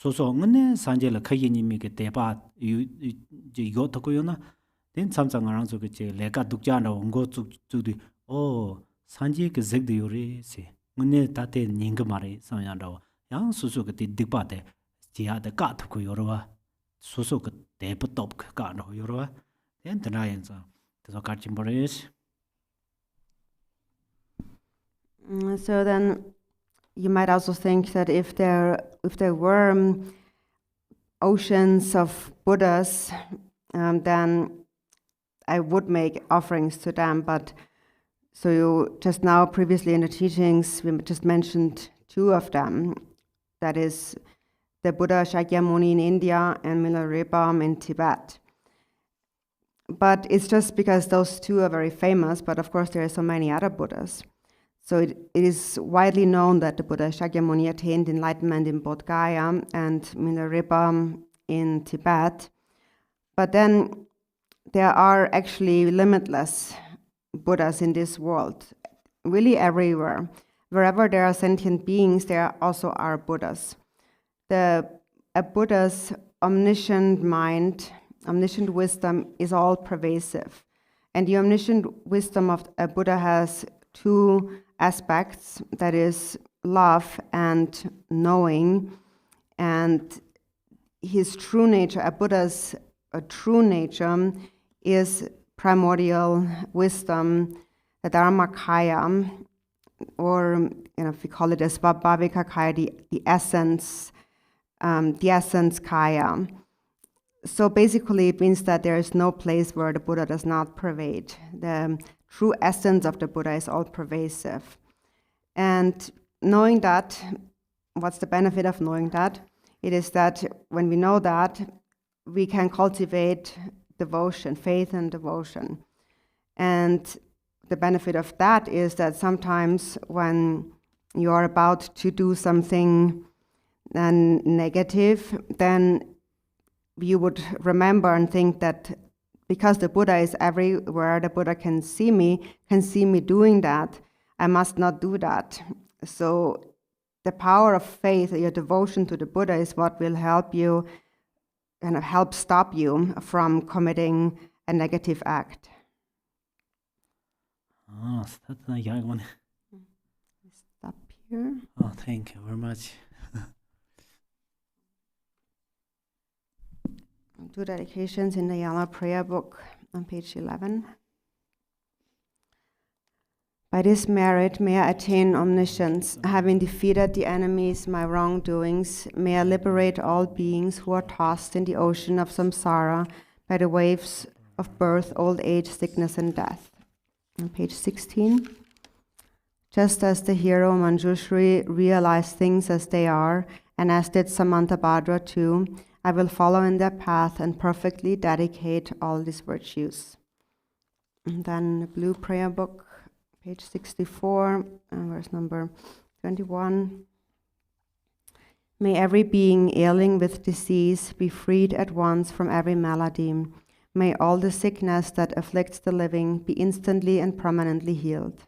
소소 ngene sanje la khayi ni mi ke tepa je yo to ko na den samsang arang so ke je leka dukja na ngo chu di o sanje ke zeg de yore se ngene ta te ning ga mare sam ya da yang soso ke dik pa de ji ya de ka to ko yoro wa soso ke de pa top ka no yoro wa den tana yan sa so ka chim boris. So then you might also think that if there were oceans of Buddhas, then I would make offerings to them. But so you just now, previously in the teachings, we just mentioned two of them. That is the Buddha Shakyamuni in India and Milarepa in Tibet. But it's just because those two are very famous, but of course there are so many other Buddhas. So it is widely known that the Buddha Shakyamuni attained enlightenment in Bodh Gaya and Milarepa in Tibet. But then there are actually limitless Buddhas in this world, really everywhere. Wherever there are sentient beings, there also are Buddhas. A Buddha's omniscient mind, omniscient wisdom is all pervasive. And the omniscient wisdom of a Buddha has two aspects, that is love and knowing. And his true nature, a Buddha's true nature, is primordial wisdom, the Dharmakaya, or if we call it as Bhavika-kaya, the essence kaya. So basically it means that there is no place where the Buddha does not pervade. The true essence of the Buddha is all pervasive. And knowing that, what's the benefit of knowing that? It is that when we know that, we can cultivate devotion, faith and devotion. And the benefit of that is that sometimes when you are about to do something negative, then you would remember and think that because the Buddha is everywhere, the Buddha can see me doing that, I must not do that. So the power of faith, your devotion to the Buddha, is what will help you and help stop you from committing a negative act. Oh, that's a young one. Stop here. Oh, thank you very much. Two dedications in the Yama prayer book on page 11. By this merit, may I attain omniscience. Having defeated the enemies, my wrongdoings, may I liberate all beings who are tossed in the ocean of samsara by the waves of birth, old age, sickness, and death. On page 16. Just as the hero Manjushri realized things as they are, and as did Samantabhadra too, I will follow in their path and perfectly dedicate all these virtues. And then the blue prayer book, page 64, verse number 21. May every being ailing with disease be freed at once from every malady. May all the sickness that afflicts the living be instantly and permanently healed.